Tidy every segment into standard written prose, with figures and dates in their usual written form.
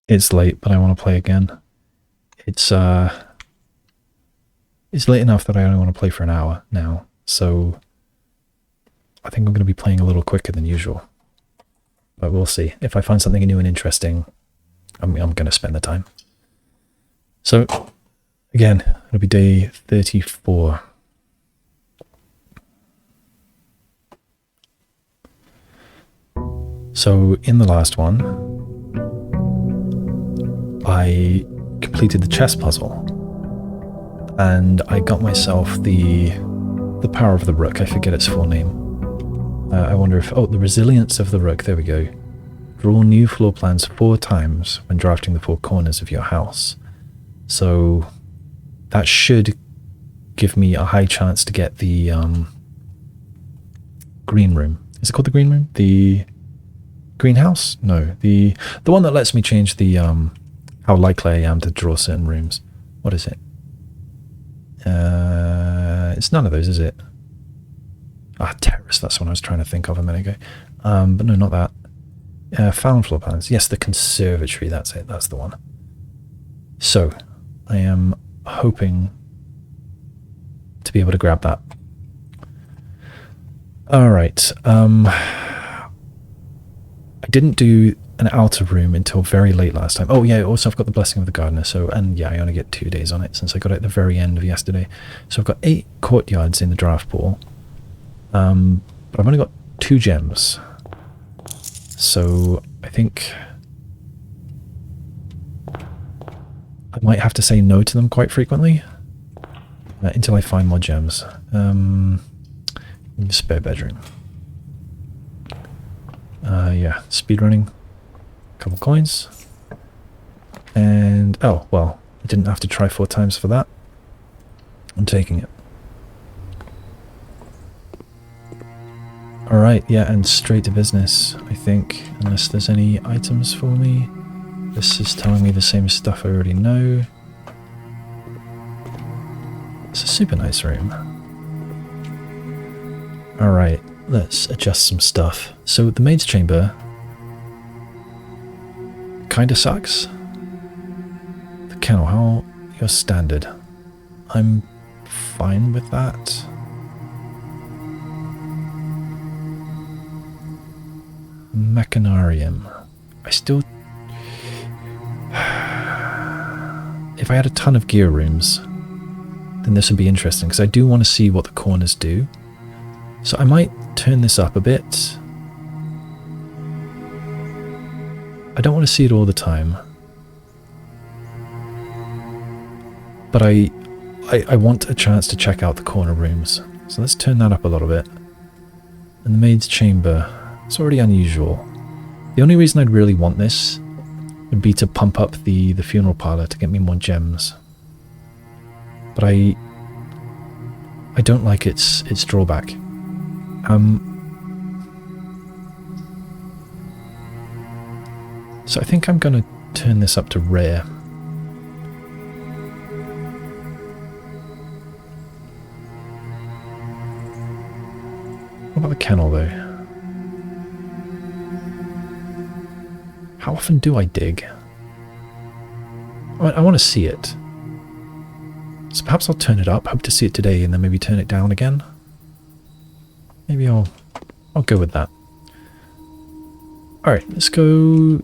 It's late, but I want to play again. It's late enough that I only want to play for an hour now, so I think I'm going to be playing a little quicker than usual. But we'll see. If I find something new and interesting, I'm going to spend the time. So, again, it'll be day 34. So, in the last one, I completed the chess puzzle. And I got myself the power of the rook. I forget its full name. I wonder if... Oh, the resilience of the rook. There we go. Draw new floor plans 4 times when drafting the 4 corners of your house. So that should give me a high chance to get the green room. Is it called the green room? The greenhouse? No, the one that lets me change the how likely I am to draw certain rooms. What is it? It's none of those, is it? Ah, Terrace, that's what I was trying to think of a minute ago. But no, not that. Found floor plans. Yes, the Conservatory, that's it, that's the one. So, I am hoping to be able to grab that. Alright, I didn't do an outer room until very late last time. Oh yeah, also I've got the Blessing of the Gardener, so, and yeah, I only get 2 days on it since I got it at the very end of yesterday. So I've got 8 courtyards in the draft pool, but I've only got 2 gems. So I think I might have to say no to them quite frequently until I find more gems. Spare bedroom. Yeah, speedrunning. Couple coins. And, oh, well, I didn't have to try 4 times for that. I'm taking it. Alright, yeah, and straight to business, I think, unless there's any items for me. This is telling me the same stuff I already know. It's a super nice room. Alright, let's adjust some stuff. So the maid's chamber kinda sucks. The kennel, how your standard? I'm fine with that. Mechanarium. I still... If I had a ton of gear rooms, then this would be interesting, because I do want to see what the corners do. So I might turn this up a bit. I don't want to see it all the time. But I want a chance to check out the corner rooms. So let's turn that up a little bit. And the maid's chamber. It's already unusual. The only reason I'd really want this would be to pump up the funeral parlour to get me more gems. But I don't like its drawback. So I think I'm going to turn this up to rare. What about the kennel though? How often do I dig? I want to see it. So perhaps I'll turn it up, hope to see it today, and then maybe turn it down again. Maybe I'll go with that. Alright, let's go...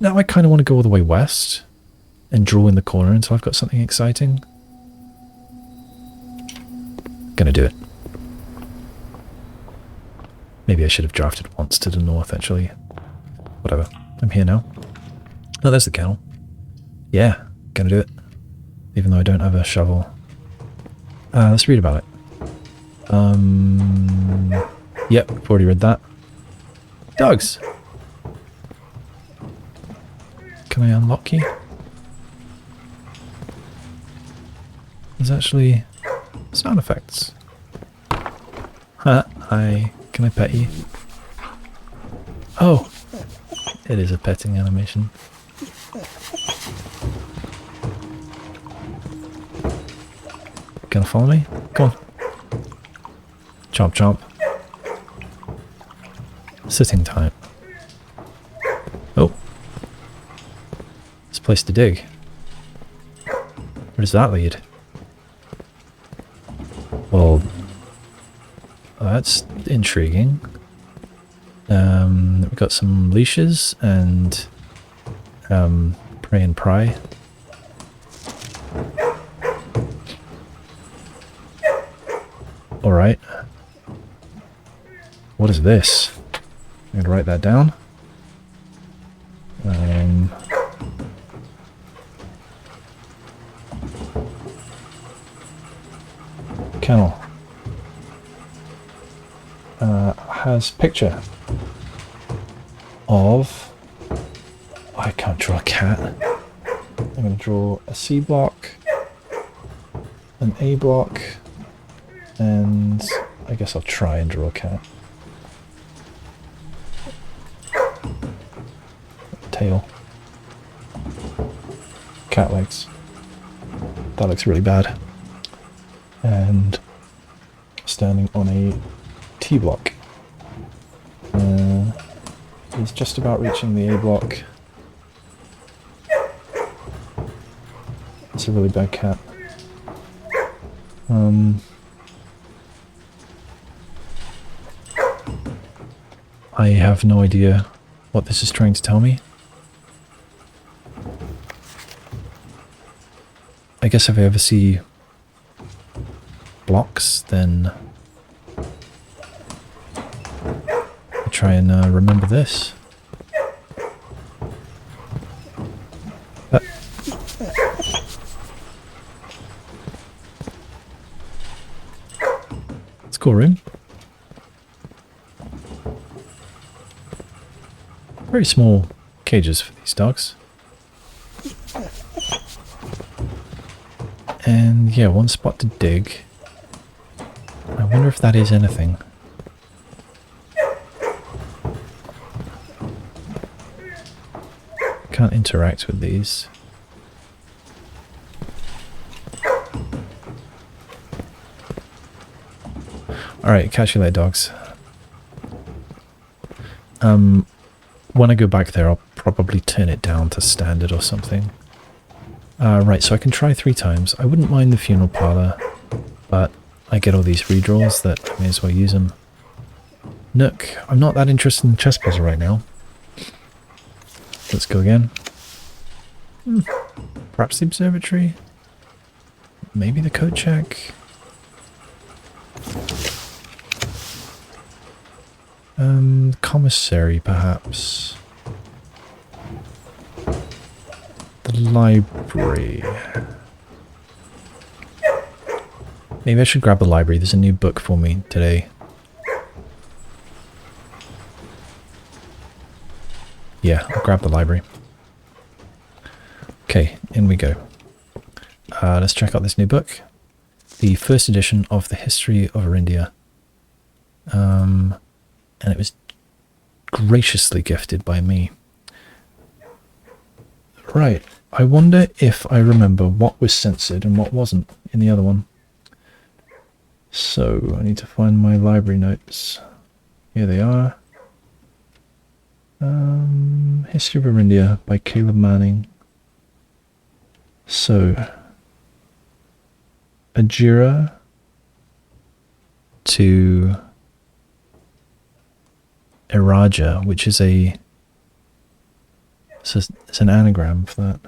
Now I kind of want to go all the way west and draw in the corner until I've got something exciting. Gonna do it. Maybe I should have drafted once to the north, actually. Whatever. I'm here now. Oh, there's the kennel. Yeah, gonna do it. Even though I don't have a shovel. Let's read about it. Yep, I've already read that. Dogs! Can I unlock you? There's actually sound effects. Hi, can I pet you? Oh! It is a petting animation. Gonna follow me? Come on. Chomp chomp. Sitting time. Oh. place to dig. Where does that lead? Well, that's intriguing. We've got some leashes and pray and pry. Alright. What is this? I'm going to write that down. Kennel. Has picture of... I can't draw a cat. I'm going to draw a C block, an A block, and I guess I'll try and draw a cat. Tail. Cat legs. That looks really bad. And standing on a T block. He's just about reaching the A block. It's a really bad cat. I have no idea what this is trying to tell me. I guess if I ever see blocks, then I'll try and remember this. Storeroom. Very small cages for these dogs. And yeah, one spot to dig. I wonder if that is anything. Can't interact with these. Alright, catch you later, dogs. When I go back there, I'll probably turn it down to standard or something. Right, so I can try 3 times. I wouldn't mind the funeral parlour, but I get all these redraws that I may as well use them. Nook, I'm not that interested in the chess puzzle right now. Let's go again. Perhaps the observatory? Maybe the coat check? Commissary, perhaps. The library. Maybe I should grab the library. There's a new book for me today. Yeah, I'll grab the library. Okay, in we go. Let's check out this new book. The first edition of the History of India. And it was graciously gifted by me. Right, I wonder if I remember what was censored and what wasn't in the other one. So, I need to find my library notes. Here they are. History of India by Caleb Manning. So, Ajira to Iraja, which is it's an anagram for that.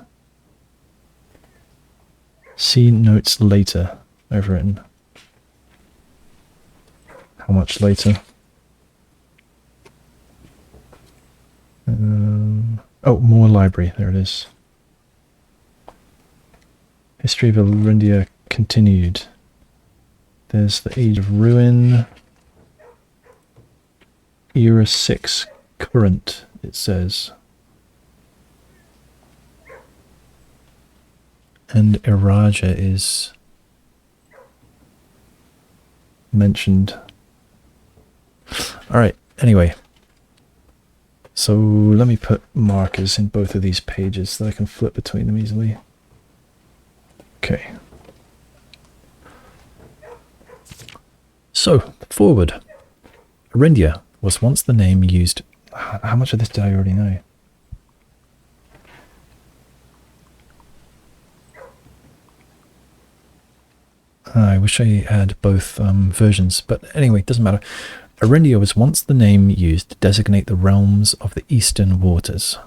See notes later, overwritten. How much later? Oh, more library, there it is. History of India continued. There's the Age of Ruin. Era 6 current, it says. And Iraja is mentioned. Alright, anyway. So let me put markers in both of these pages so that I can flip between them easily. Okay. So, forward. Arindia was once the name used... How much of this did I already know? I wish I had both versions, but anyway, it doesn't matter. Arindia was once the name used to designate the realms of the eastern waters.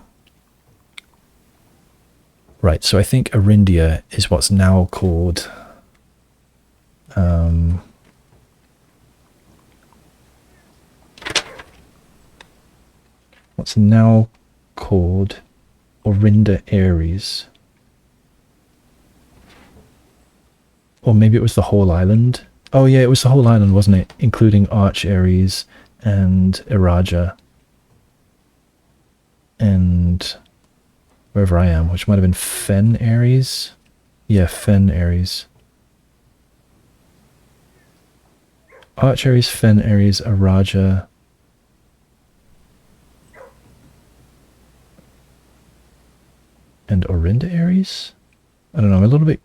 Right, so I think Arindia is what's now called... what's now called Orinda Aries. Or maybe it was the whole island. Oh yeah, it was the whole island, wasn't it? Including Arch Aries and Iraja. And wherever I am, which might have been Fen Aries. Yeah, Fen Aries. Arch Aries, Fen Aries, Iraja. And Orinda Aries? I don't know, I'm a little bit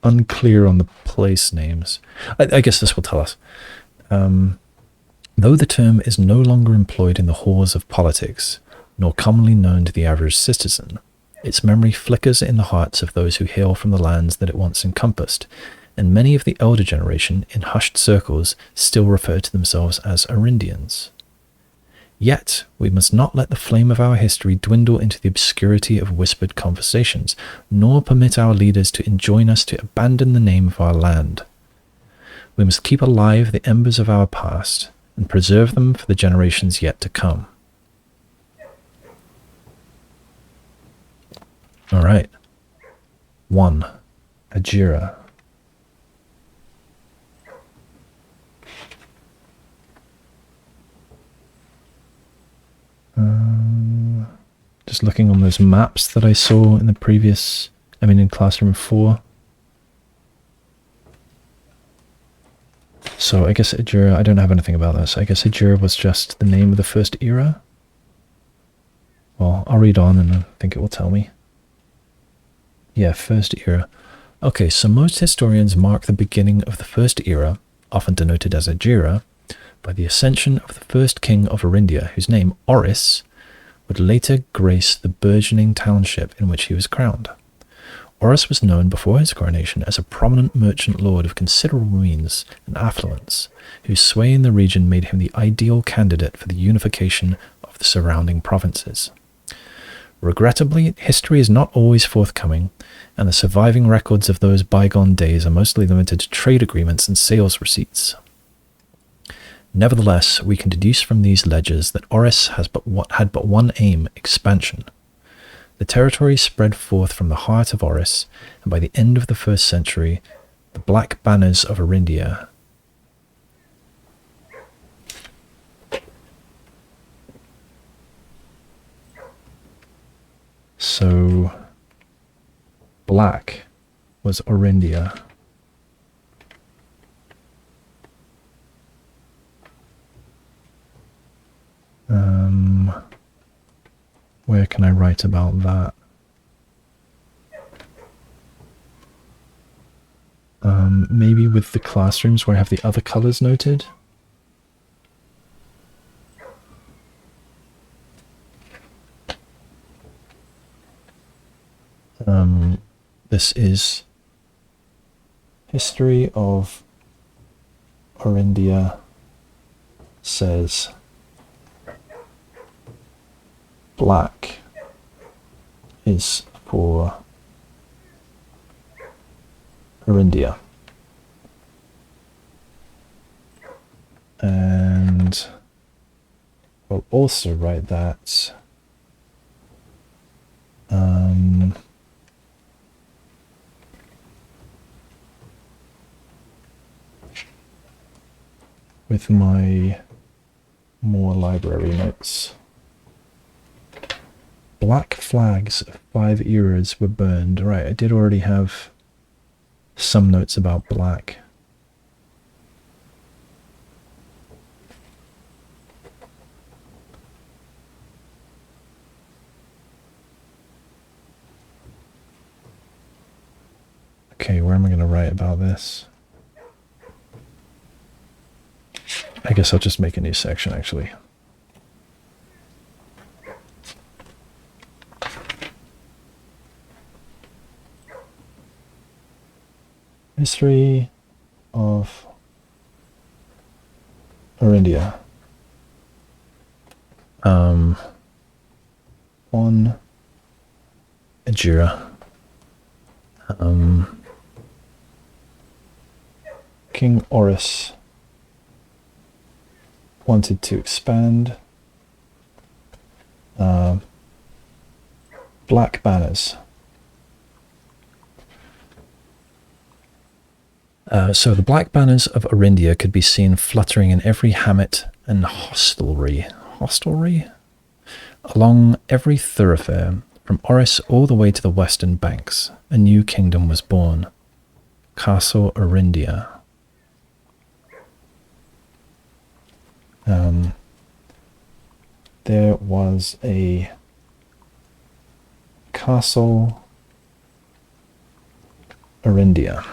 unclear on the place names. I guess this will tell us. Though the term is no longer employed in the halls of politics, nor commonly known to the average citizen, its memory flickers in the hearts of those who hail from the lands that it once encompassed, and many of the elder generation, in hushed circles, still refer to themselves as Arindians. Yet, we must not let the flame of our history dwindle into the obscurity of whispered conversations, nor permit our leaders to enjoin us to abandon the name of our land. We must keep alive the embers of our past, and preserve them for the generations yet to come. Alright. 1. Ajira. Just looking on those maps that I saw in the previous, in Classroom 4. So I guess Ajira, I don't have anything about this. I guess Ajira was just the name of the first era. Well, I'll read on and I think it will tell me. Yeah, first era. Okay, so most historians mark the beginning of the first era, often denoted as Ajira, by the ascension of the first king of Arindia, whose name, Oris, would later grace the burgeoning township in which he was crowned. Oris was known before his coronation as a prominent merchant lord of considerable means and affluence, whose sway in the region made him the ideal candidate for the unification of the surrounding provinces. Regrettably, history is not always forthcoming, and the surviving records of those bygone days are mostly limited to trade agreements and sales receipts. Nevertheless, we can deduce from these ledgers that Oris had but one aim: expansion. The territory spread forth from the heart of Oris, and by the end of the 1st century, the black banners of Arindia so black was Arindia. Where can I write about that? Maybe with the classrooms where I have the other colors noted. This is History of Arindia says black is for Arindia. And I'll also write that with my more library notes. Black flags of 5 eras were burned. Right, I did already have some notes about black. Okay, where am I going to write about this? I guess I'll just make a new section, actually. History of Arindia. One Ajira. King Oris wanted to expand. Black banners. So the black banners of Arindia could be seen fluttering in every hamlet and hostelry along every thoroughfare. From Oris all the way to the western banks, a new kingdom was born. Castle Arindia. There was a Castle Arindia.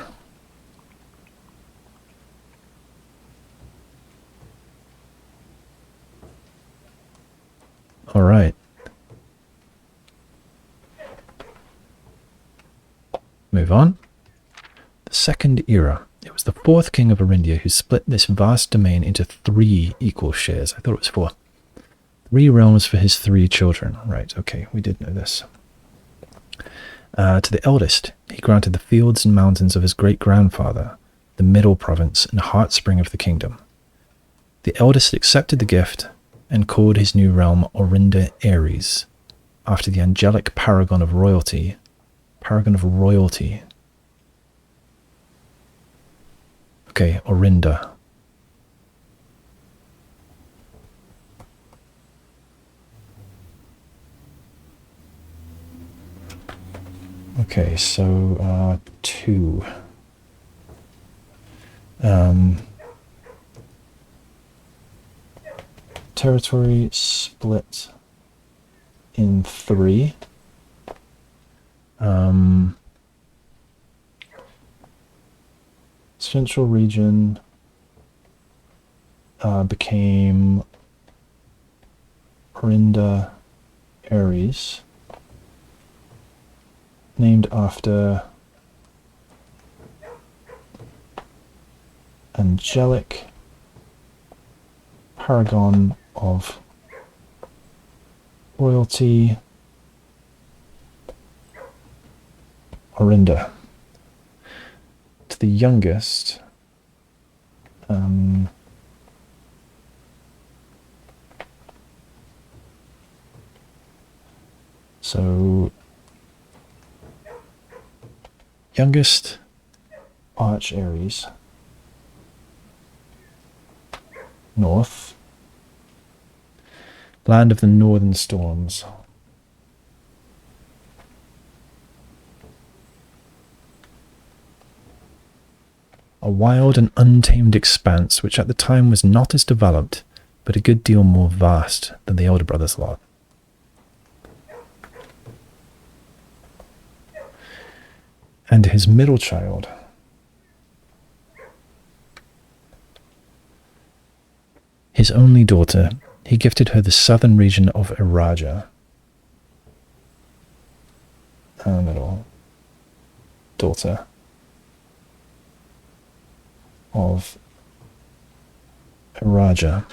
All right. Move on. The Second Era. It was the fourth king of Arindia who split this vast domain into 3 equal shares. I thought it was 4. 3 realms for his 3 children. Right, okay, we did know this. To the eldest, he granted the fields and mountains of his great-grandfather, the middle province and heartspring of the kingdom. The eldest accepted the gift and called his new realm Orinda Ares, after the angelic paragon of royalty. Okay, Orinda. Okay, so 2. Territory split in 3. Central region became Orinda Ares, named after angelic paragon of royalty, Orinda. To the youngest, so youngest Arch Ares, north, land of the northern storms. A wild and untamed expanse which at the time was not as developed, but a good deal more vast than the elder brother's lot. And his middle child, his only daughter, he gifted her the southern region of Iraja. Her middle daughter of Iraja,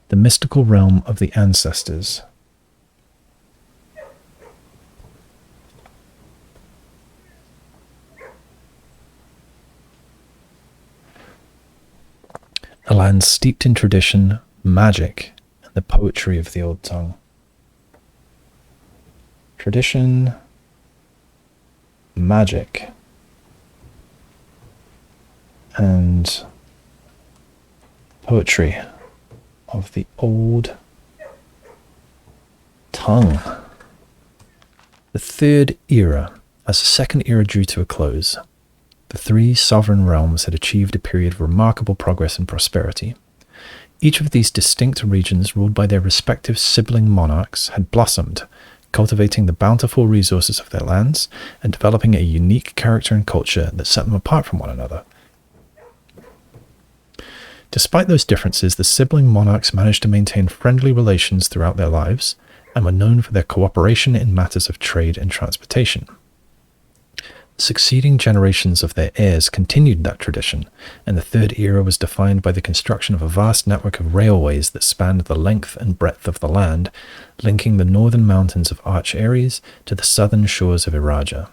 the mystical realm of the ancestors. A land steeped in tradition, magic, and the poetry of the old tongue. Tradition, magic, and poetry of the old tongue. The Third Era. As the Second Era drew to a close, the 3 sovereign realms had achieved a period of remarkable progress and prosperity. Each of these distinct regions, ruled by their respective sibling monarchs, had blossomed, cultivating the bountiful resources of their lands and developing a unique character and culture that set them apart from one another. Despite those differences, the sibling monarchs managed to maintain friendly relations throughout their lives and were known for their cooperation in matters of trade and transportation. Succeeding generations of their heirs continued that tradition, and the Third Era was defined by the construction of a vast network of railways that spanned the length and breadth of the land, linking the northern mountains of Arch Ares to the southern shores of Iraja.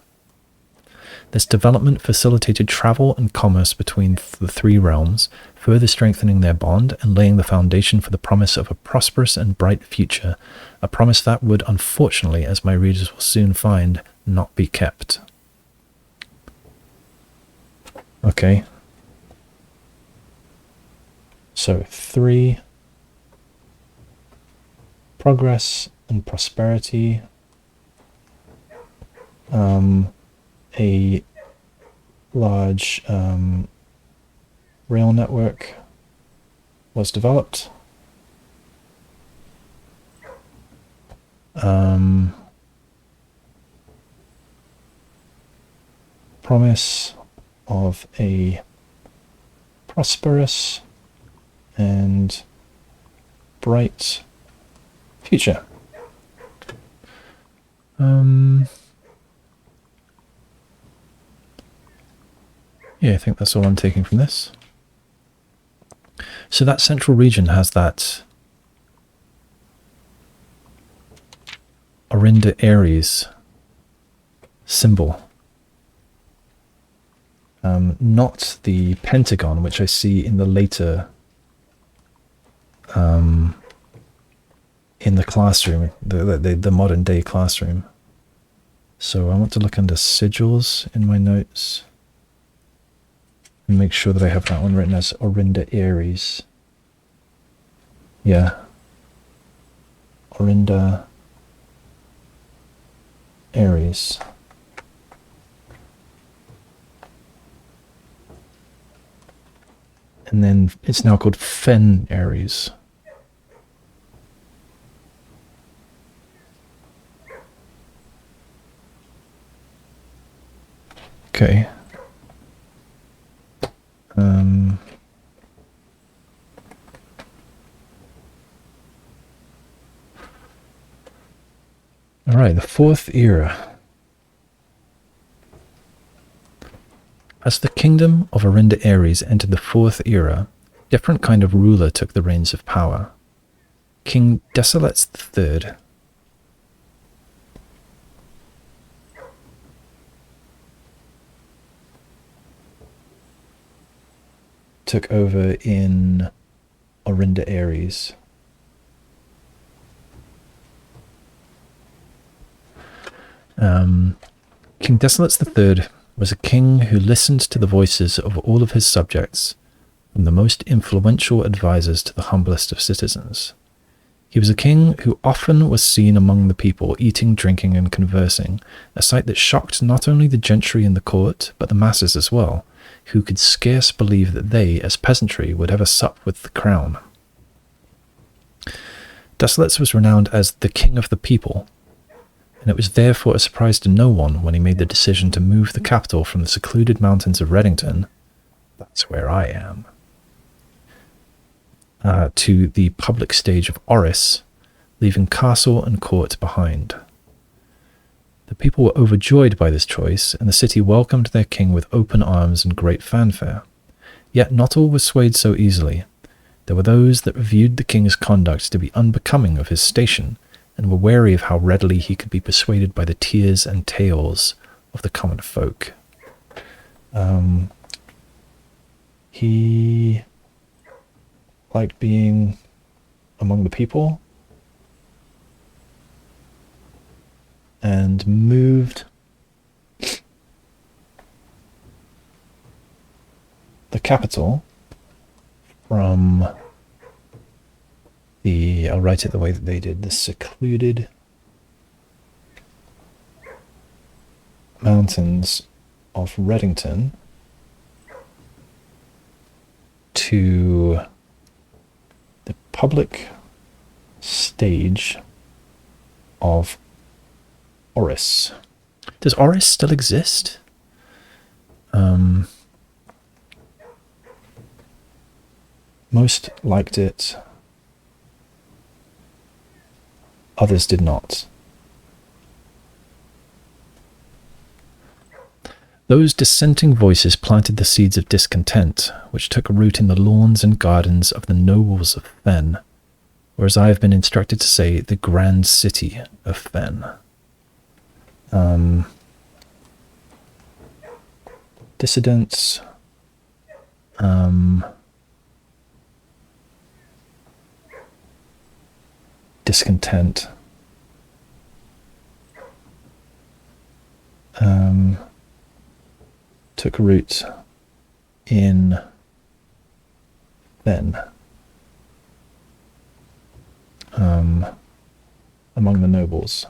This development facilitated travel and commerce between the three realms, further strengthening their bond and laying the foundation for the promise of a prosperous and bright future, a promise that would, unfortunately, as my readers will soon find, not be kept. Okay. So 3, progress and prosperity. A large rail network was developed. Promise of a prosperous and bright future. Yeah, I think that's all I'm taking from this. So that central region has that Orinda Ares symbol. Not the pentagon, which I see in the later, in the classroom, the modern day classroom. So I want to look under sigils in my notes and make sure that I have that one written as Orinda Ares. Yeah. Orinda Ares. And then it's now called Fen Ares. Okay. All right, the Fourth Era. As the kingdom of Orinda Ares entered the Fourth Era, a different kind of ruler took the reins of power. King Desolets III took over in Orinda Ares. King Desolets III was a king who listened to the voices of all of his subjects, from the most influential advisors to the humblest of citizens. He was a king who often was seen among the people, eating, drinking, and conversing, a sight that shocked not only the gentry in the court, but the masses as well, who could scarce believe that they, as peasantry, would ever sup with the crown. Desolets was renowned as the king of the people, and it was therefore a surprise to no one when he made the decision to move the capital from the secluded mountains of Reddington, that's where I am, to the public stage of Oris, leaving castle and court behind. The people were overjoyed by this choice, and the city welcomed their king with open arms and great fanfare. Yet not all was swayed so easily. There were those that viewed the king's conduct to be unbecoming of his station, and were wary of how readily he could be persuaded by the tears and tales of the common folk. He liked being among the people and moved the capital from I'll write it the way that they did, the secluded mountains of Reddington to the public stage of Oris. Does Oris still exist? Most liked it. Others did not. Those dissenting voices planted the seeds of discontent, which took root in the lawns and gardens of the nobles of Fen, or as I have been instructed to say, the grand city of Fen. Dissidents. Discontent. Took root in Fen. Among the nobles.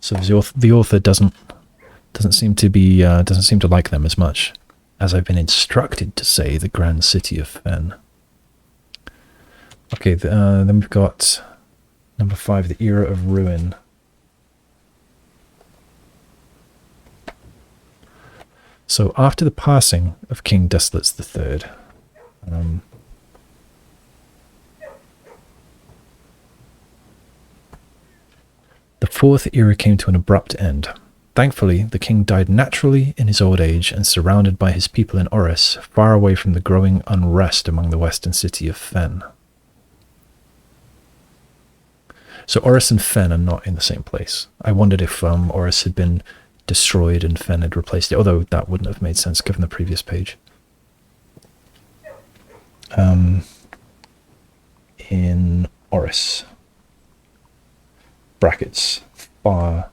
So the author doesn't seem to like them as much as I've been instructed to say the grand city of Fen. Okay, then we've got number 5, the era of ruin. So after the passing of King Desolates III, the fourth era came to an abrupt end. Thankfully, the king died naturally in his old age and surrounded by his people in Oris, far away from the growing unrest among the western city of Fen. So Oris and Fen are not in the same place. I wondered if Oris had been destroyed and Fen had replaced it, although that wouldn't have made sense given the previous page. In Oris. Brackets. Far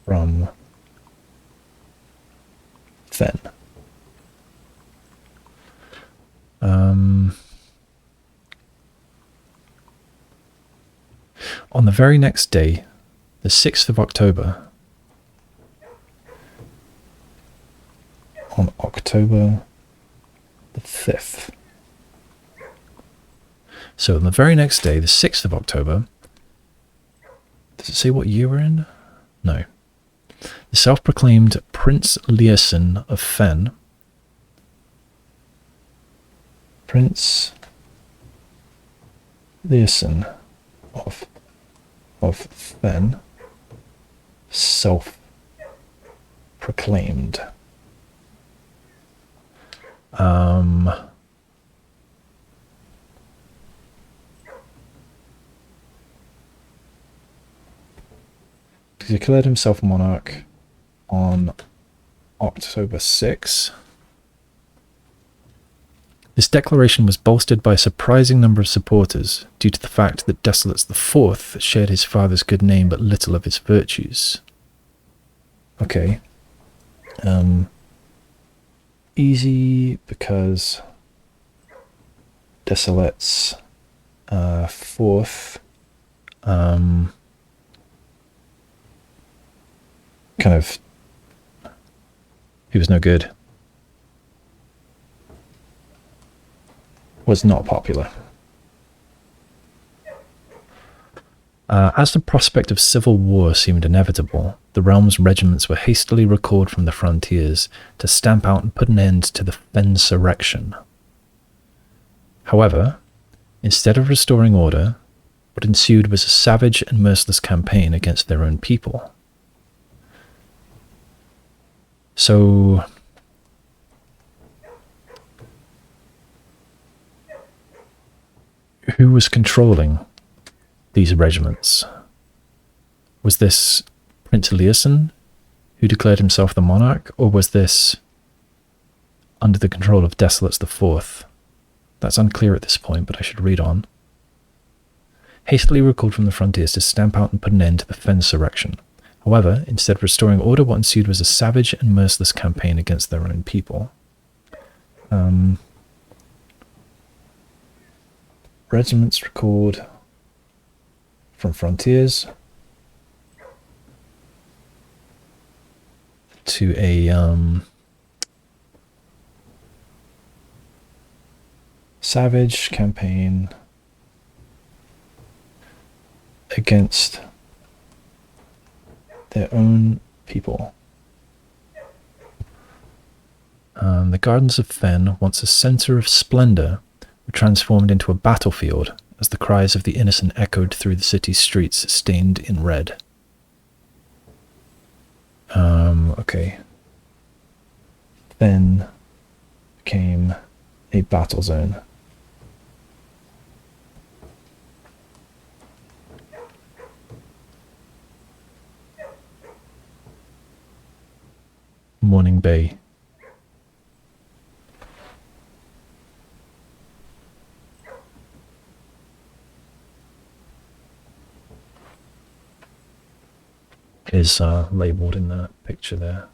from Fen. On the very next day, the 6th of October, on October the 5th. So on the very next day, the 6th of October, does it say what year we're in? No. The self-proclaimed Prince Learson of Fen, Prince Learson of Fen, self-proclaimed. He declared himself monarch on October 6. This declaration was bolstered by a surprising number of supporters due to the fact that Desolates IV shared his father's good name but little of his virtues. Okay. Easy because Desolates IV kind of, he was no good, was not popular. As the prospect of civil war seemed inevitable, the realm's regiments were hastily recalled from the frontiers to stamp out and put an end to the Fensurrection. However, instead of restoring order, what ensued was a savage and merciless campaign against their own people. So, who was controlling these regiments? Was this Prince Learson, who declared himself the monarch, or was this under the control of Desolates IV? That's unclear at this point, but I should read on. Hastily recalled from the frontiers to stamp out and put an end to the Fensurrection. However, instead of restoring order, what ensued was a savage and merciless campaign against their own people. Regiments recalled from frontiers to a savage campaign against their own people. The gardens of Fen, once a centre of splendour, were transformed into a battlefield as the cries of the innocent echoed through the city's streets, stained in red. Okay. Then came a battle zone. Morning Bay. Is labelled in the picture there.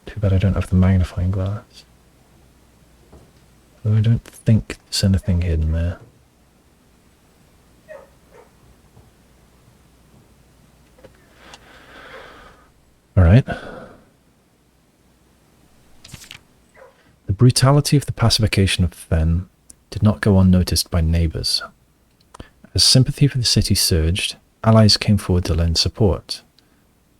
Too bad I don't have the magnifying glass. Though I don't think there's anything hidden there. Alright. The brutality of the pacification of Fen did not go unnoticed by neighbours. As sympathy for the city surged, allies came forward to lend support.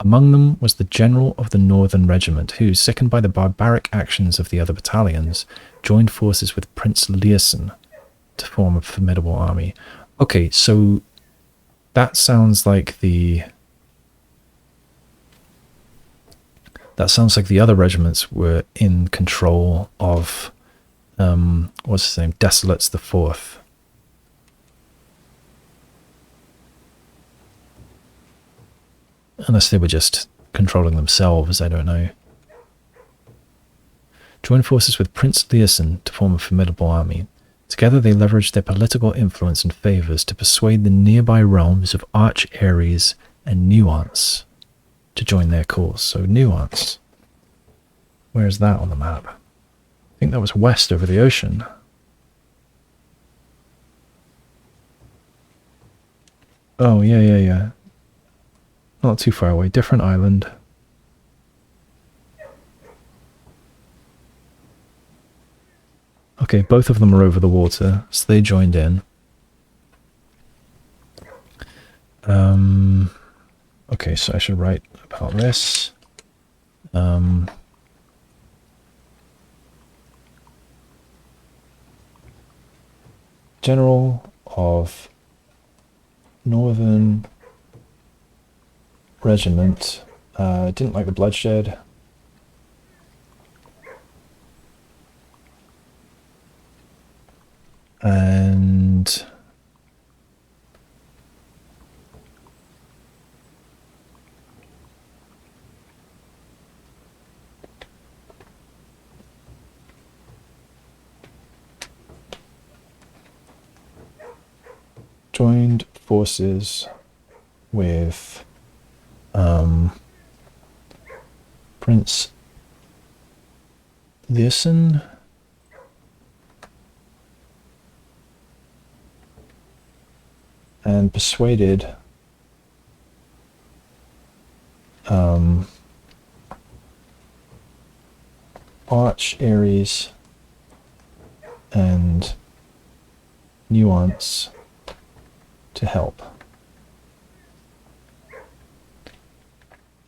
Among them was the general of the Northern Regiment, who, sickened by the barbaric actions of the other battalions, joined forces with Prince Learson to form a formidable army. Okay, so that sounds like the... That sounds like the other regiments were in control of, what's his name, Desolates the Fourth. Unless they were just controlling themselves, I don't know. Joined forces with Prince Learson to form a formidable army. Together they leveraged their political influence and favours to persuade the nearby realms of Arch Ares and Nuance to join their cause. So Nuance. Where's that on the map? I think that was west over the ocean. Oh, yeah. Not too far away. Different island. Okay, both of them are over the water, so they joined in. Okay, so I should write about this. General of Northern Regiment. Didn't like the bloodshed. And joined forces with Prince Learson and persuaded Arch Ares and Nuance to help.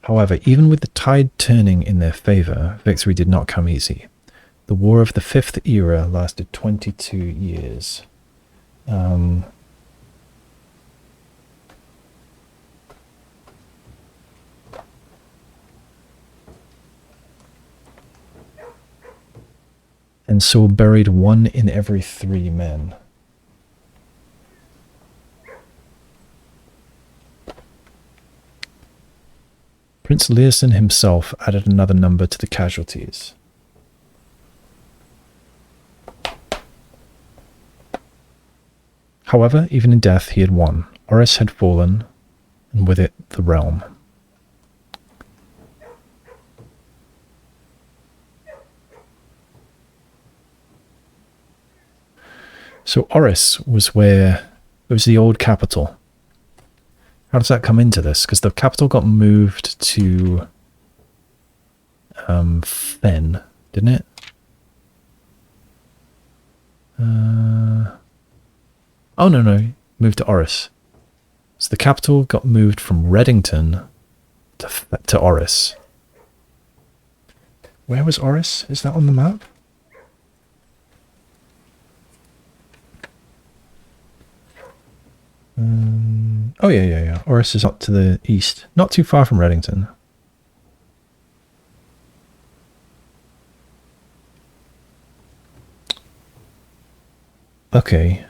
However, even with the tide turning in their favour, victory did not come easy. The War of the Fifth Era lasted 22 years. And so buried 1 in every 3 men. Prince Learson himself added another number to the casualties. However, even in death he had won. Oris had fallen, and with it the realm. So Oris was where it was the old capital. How does that come into this? Because the capital got moved to Fen, didn't it? Oh no, moved to Oris. So the capital got moved from Reddington to Oris. Where was Oris? Is that on the map? Oh yeah. Oris is up to the east, not too far from Reddington. Okay.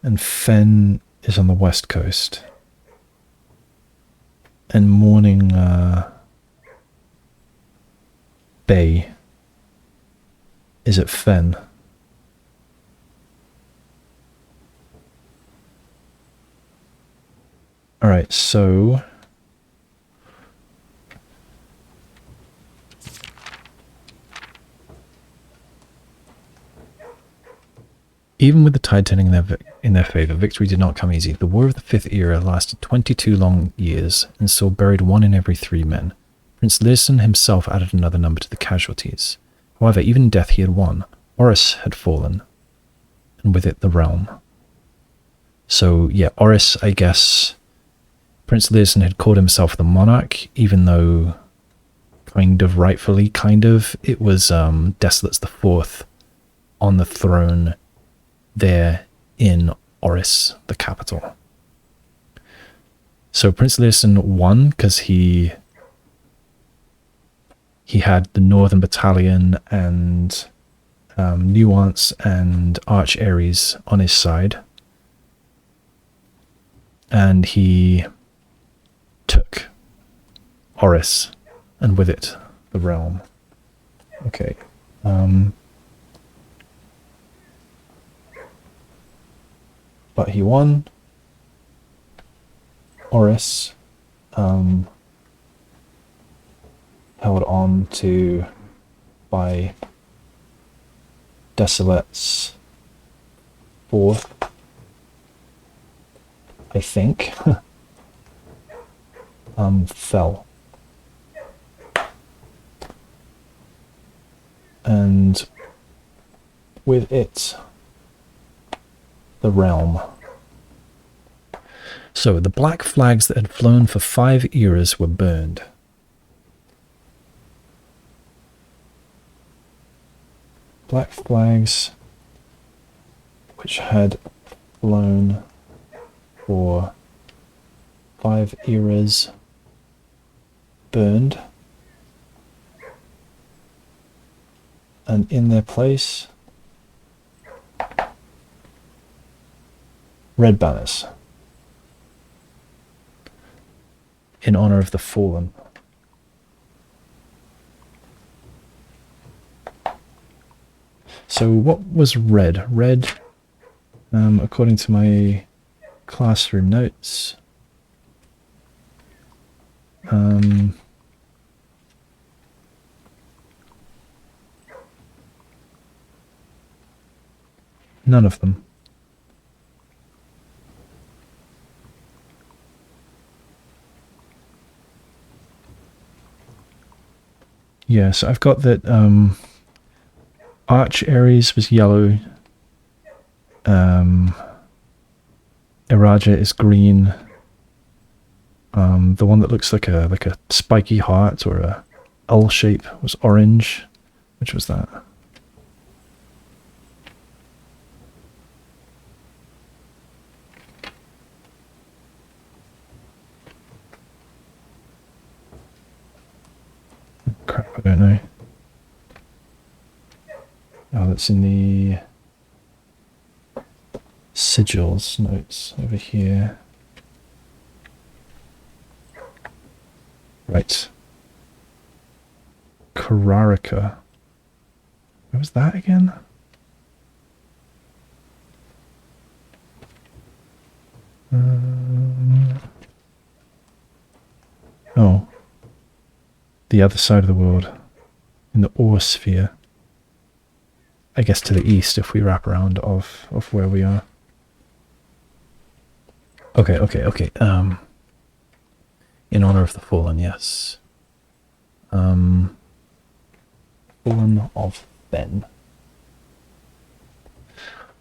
And Fen is on the west coast. And Morning Bay is at Fen. Alright, so even with the tide turning in their favour, victory did not come easy. The War of the Fifth Era lasted 22 long years and saw buried 1 in every 3 men. Prince Learson himself added another number to the casualties. However, even in death he had won. Oris had fallen, and with it the realm. So yeah, Oris, I guess, Prince Learson had called himself the monarch, even though kind of rightfully, it was Desolates the Fourth on the throne there in Oris, the capital. So Prince Learson won because he had the Northern Battalion and Nuance and Arch Ares on his side. And he took Oris, and with it, the realm. Okay. But he won. Oris held on to by Desolate's fourth, I think, fell. And with it, the realm. So the black flags that had flown for 5 eras were burned. Black flags which had flown for 5 eras burned, and in their place red banners in honor of the fallen. So what was red? Red, according to my classroom notes, none of them. Yeah, so I've got that Arch Ares was yellow, Iraja is green, the one that looks like a spiky heart or a L shape was orange. Which was that? Crap, I don't know. Oh, that's in the sigils notes over here. Right. Kararika. What was that again? Oh. The other side of the world. In the ore sphere. I guess to the east if we wrap around of where we are. Okay. In honor of the fallen, yes. Fallen of Ben.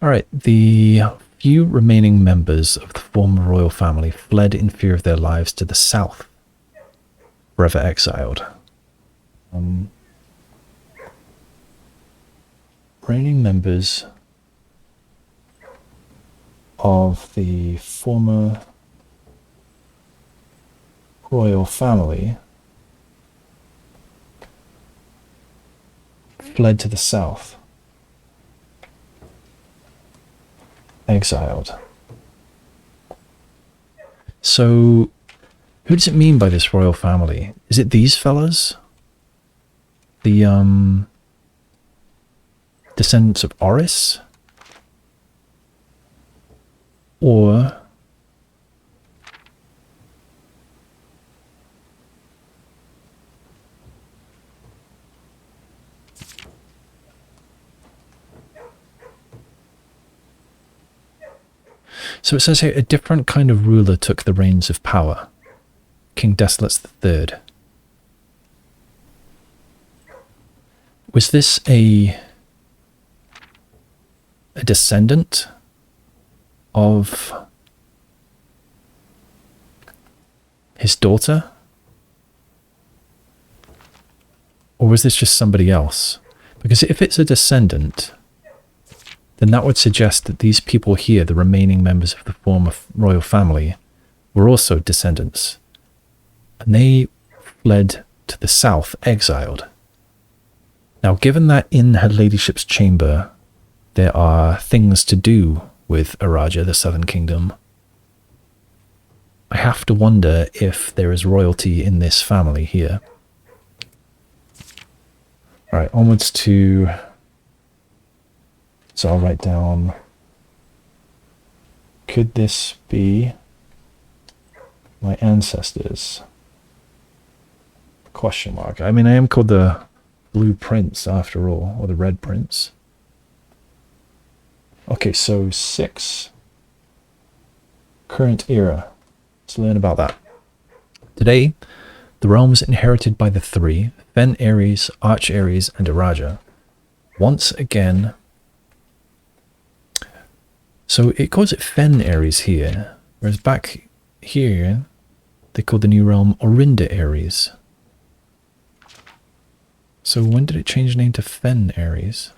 Alright, the few remaining members of the former royal family fled in fear of their lives to the south, forever exiled. Remaining members of the former royal family fled to the south, exiled. So, who does it mean by this royal family? Is it these fellas? The, descendants of Oris? Or... So it says here, a different kind of ruler took the reins of power. King Desolate III. Was this a descendant of his daughter? Or was this just somebody else? Because if it's a descendant, then that would suggest that these people here, the remaining members of the former royal family, were also descendants. And they fled to the south, exiled. Now, given that in her ladyship's chamber, there are things to do with Araja, the southern kingdom, I have to wonder if there is royalty in this family here. Alright, onwards to... So I'll write down, could this be my ancestors? Question mark. I mean, I am called the Blue Prince after all, or the Red Prince. Okay, so 6. Current era. Let's learn about that. Today, the realms inherited by the 3, Fen Ares, Arch Ares, and Araja, once again... So it calls it Fen Ares here, whereas back here they called the new realm Orinda Ares. So when did it change name to Fen Ares?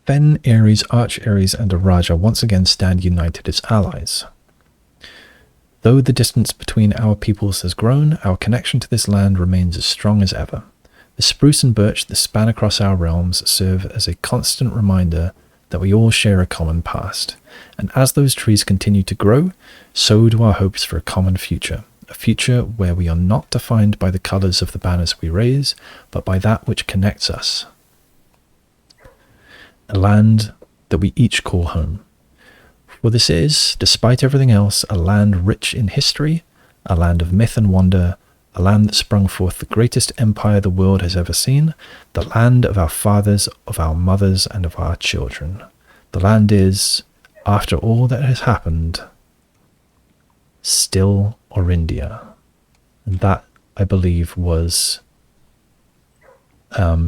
Fen Ares, Arch Ares, and Araja once again stand united as allies. Though the distance between our peoples has grown, our connection to this land remains as strong as ever. The spruce and birch that span across our realms serve as a constant reminder that we all share a common past, and as those trees continue to grow, so do our hopes for a common future. A future where we are not defined by the colours of the banners we raise, but by that which connects us. A land that we each call home. For this is, despite everything else, a land rich in history, a land of myth and wonder, a land that sprung forth the greatest empire the world has ever seen, the land of our fathers, of our mothers, and of our children. The land is, after all that has happened, still Orindia. And that, I believe, was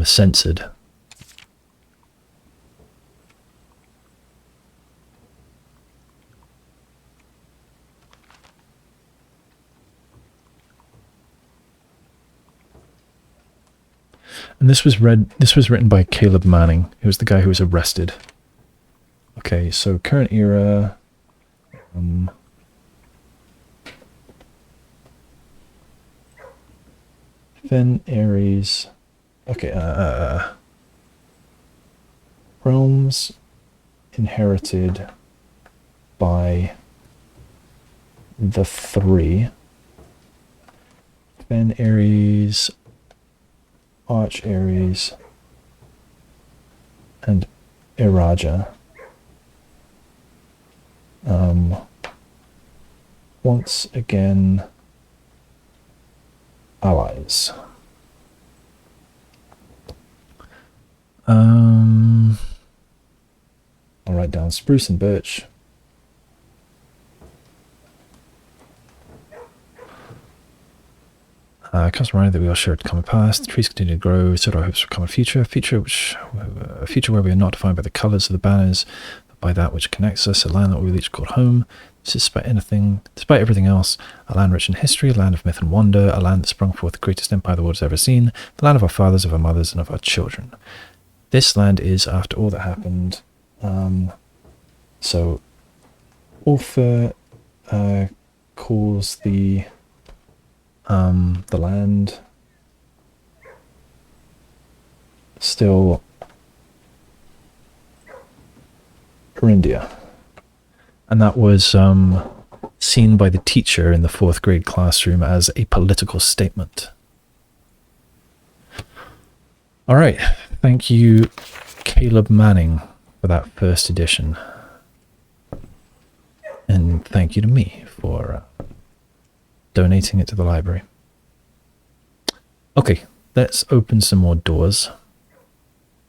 censored. And this was written by Caleb Manning, who was the guy who was arrested. Okay, so current era. Fen Ares. Okay, realms inherited by the 3. Fen Ares, Arch Ares, and Araja. Once again, allies. I'll write down spruce and birch. Comes reminded that we all share a common past. The trees continue to grow, so do our hopes for a common future. A future where we are not defined by the colours of the banners, but by that which connects us. A land that we each call home. Despite everything else, a land rich in history, a land of myth and wonder, a land that sprung forth the greatest empire the world has ever seen, the land of our fathers, of our mothers, and of our children. This land is, after all that happened, so author calls the land still Corindia. And that was seen by the teacher in the 4th grade classroom as a political statement. All right, thank you, Caleb Manning, for that first edition. And thank you to me for donating it to the library. Okay, let's open some more doors.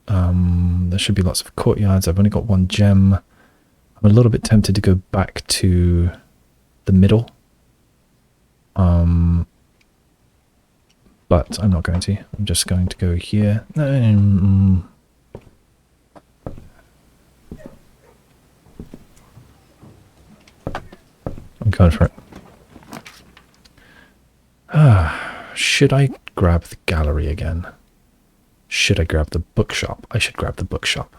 There should be lots of courtyards. I've only got 1 gem. I'm a little bit tempted to go back to the middle. But I'm not going to. I'm just going to go here. I'm going for it. Should I grab the gallery again? Should I grab the bookshop? I should grab the bookshop.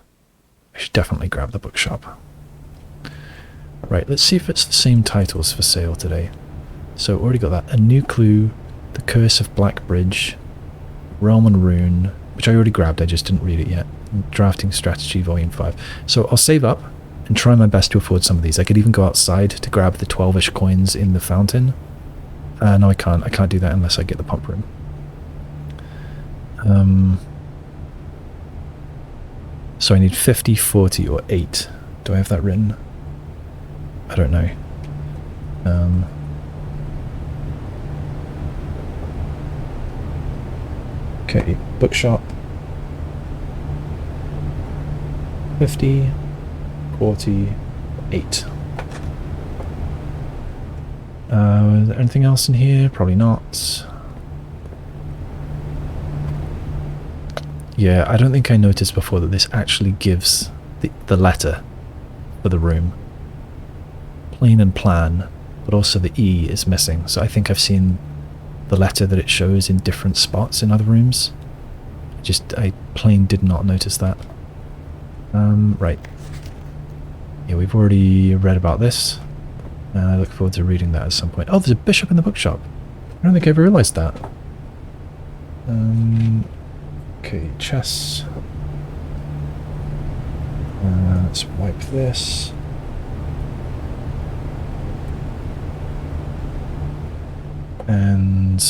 I should definitely grab the bookshop. Right, let's see if it's the same titles for sale today. So already got that. A New Clue, The Curse of Black Bridge, Realm and Rune, which I already grabbed, I just didn't read it yet. Drafting Strategy Volume 5. So I'll save up and try my best to afford some of these. I could even go outside to grab the 12-ish coins in the fountain. No, I can't. I can't do that unless I get the pump room. So I need 50, 40, or 8. Do I have that written? I don't know. Okay, bookshop. 50, 40, 8. Is there anything else in here? Probably not. Yeah, I don't think I noticed before that this actually gives the letter for the room. Plain and plan, but also the E is missing. So I think I've seen the letter that it shows in different spots in other rooms. I plain did not notice that. Right. Yeah, we've already read about this. I look forward to reading that at some point. Oh, there's a bishop in the bookshop. I don't think I ever realised that. Okay, chests. Let's wipe this. And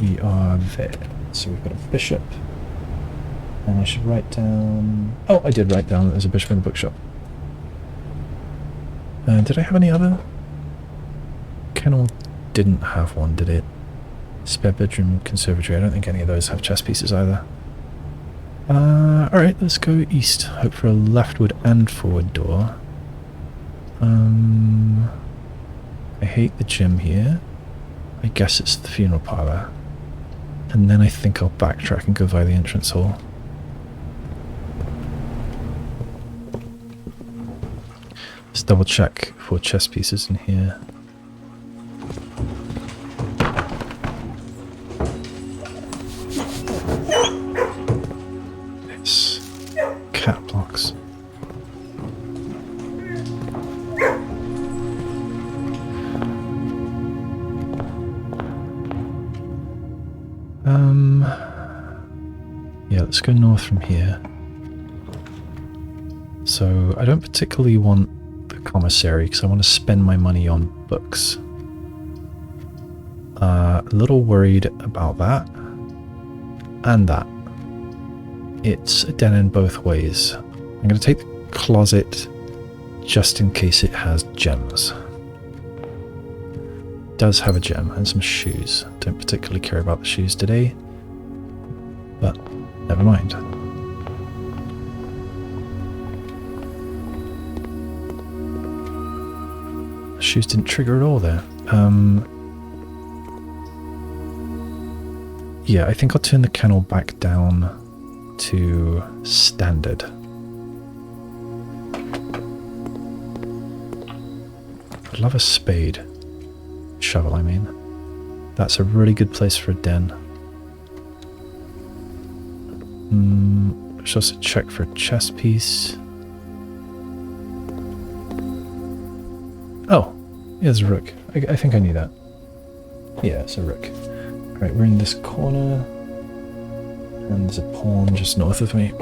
we are there. So we've got a bishop. And I should write down... Oh, I did write down that there's a bishop in the bookshop. Did I have any other? Kennel didn't have one, did it? Spare bedroom, conservatory. I don't think any of those have chess pieces either. Alright, let's go east. Hope for a leftward and forward door. I hate the gym here. I guess it's the funeral parlour. And then I think I'll backtrack and go via the entrance hall. Let's double check for chess pieces in here. It's cat blocks. Yeah, let's go north from here. So I don't particularly want the Commissary because I want to spend my money on books. A little worried about that and that. It's a dead end both ways. I'm going to take the closet just in case it has gems. It does have a gem and some shoes. Don't particularly care about the shoes today, but never mind. The shoes didn't trigger at all there. Yeah, I think I'll turn the kennel back down to standard. I'd love a spade. Shovel, I mean. That's a really good place for a den. Let's also check for a chess piece. Oh, yeah, there's a rook. I think I knew that. Yeah, it's a rook. Right, we're in this corner. And there's a pawn just north of me.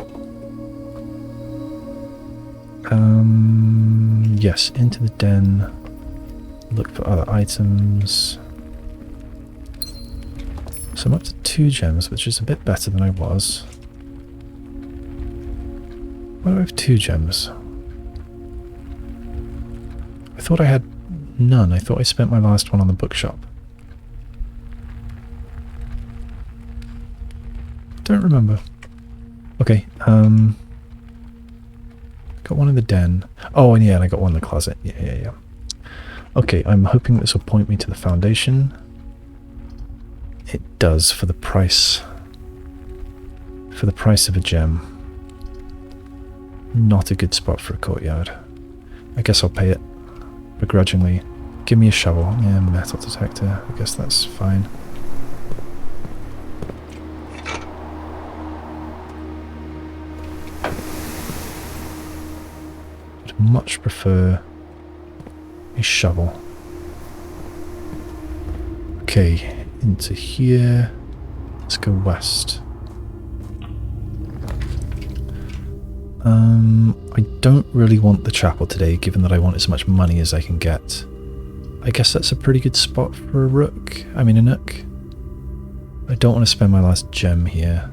Yes, into the den. Look for other items. So I'm up to 2 gems, which is a bit better than I was. Why do I have 2 gems? I thought I had none. I thought I spent my last one on the bookshop. Don't remember. Okay, got one in the den. Oh, and yeah, and I got one in the closet. Yeah. Okay, I'm hoping this will point me to the foundation. It does, for the price. For the price of a gem. Not a good spot for a courtyard. I guess I'll pay it. Begrudgingly. Give me a shovel. Yeah, metal detector. I guess that's fine. I'd much prefer a shovel. Okay, into here. Let's go west. I don't really want the chapel today, given that I want as much money as I can get. I guess that's a pretty good spot for a rook. I mean a nook. I don't want to spend my last gem here.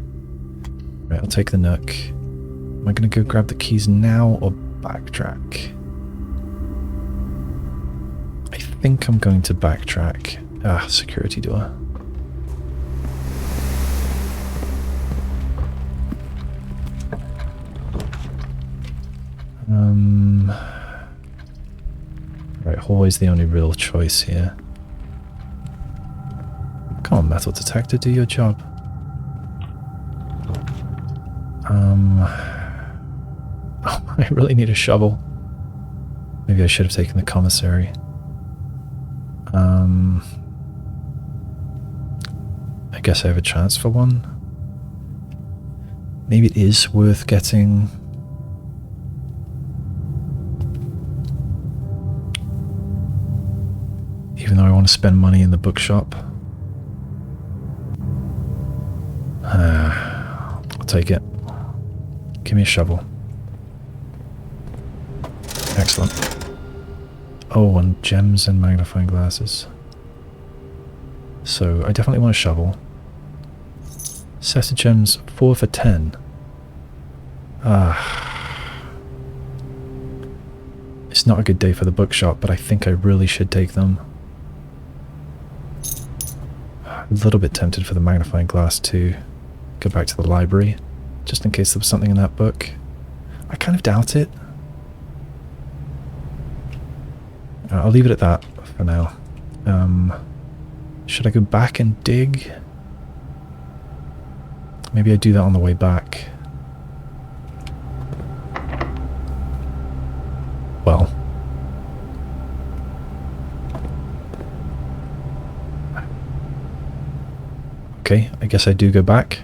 Right, I'll take the nook. Am I going to go grab the keys now or backtrack? I think I'm going to backtrack. Ah, security door. Right, hallway's the only real choice here. Come on, metal detector, do your job. Oh, I really need a shovel. Maybe I should have taken the commissary. I guess I have a chance for one. Maybe it is worth getting. Even though I want to spend money in the bookshop. I'll take it. Give me a shovel. Excellent. Oh, and gems and magnifying glasses. So I definitely want a shovel. Set of gems, 4 for 10. It's not a good day for the bookshop, but I think I really should take them. A little bit tempted for the magnifying glass to go back to the library, just in case there was something in that book. I kind of doubt it. I'll leave it at that for now. Should I go back and dig? Maybe I do that on the way back. Well. Okay, I guess I do go back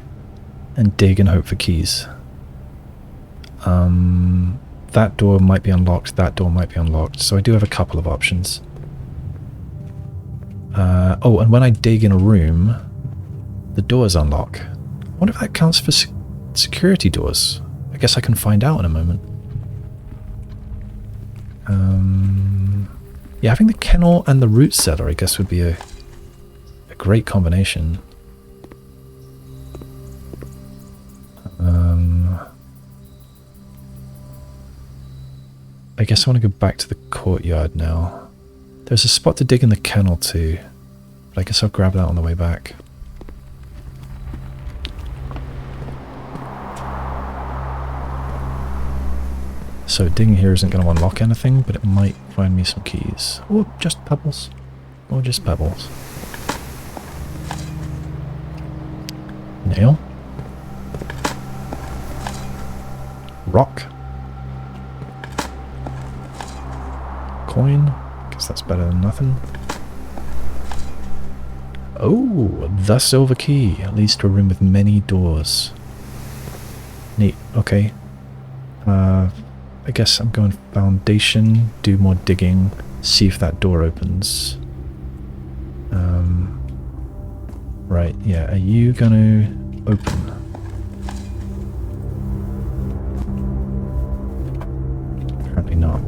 and dig and hope for keys. That door might be unlocked, that door might be unlocked, so I do have a couple of options. Oh, and when I dig in a room, the doors unlock. I wonder if that counts for security doors. I guess I can find out in a moment. Yeah, having the kennel and the root cellar, I guess, would be a great combination. I guess I want to go back to the courtyard now. There's a spot to dig in the kennel too, but I guess I'll grab that on the way back. So digging here isn't going to unlock anything, but it might find me some keys. Or just pebbles. Or just pebbles. Nail. Rock. Coin. Guess So that's better than nothing. Oh, the silver key leads to a room with many doors. Neat. Okay. I guess I'm going foundation, do more digging, see if that door opens. Right, yeah, are you gonna open? Apparently not.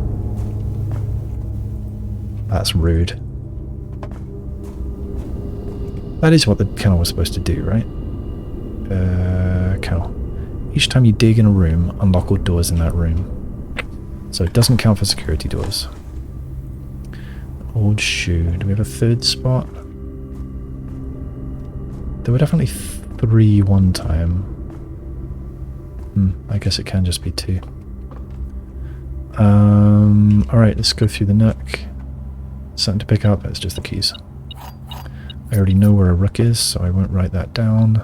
That's rude. That is what the kennel was supposed to do, right? Kennel. Each time you dig in a room, unlock all doors in that room. So it doesn't count for security doors. Old shoe. Do we have a third spot? There were definitely 3 one time. I guess it can just be 2. Alright, let's go through the Nook. Something to pick up. It's just the keys. I already know where a rook is, so I won't write that down.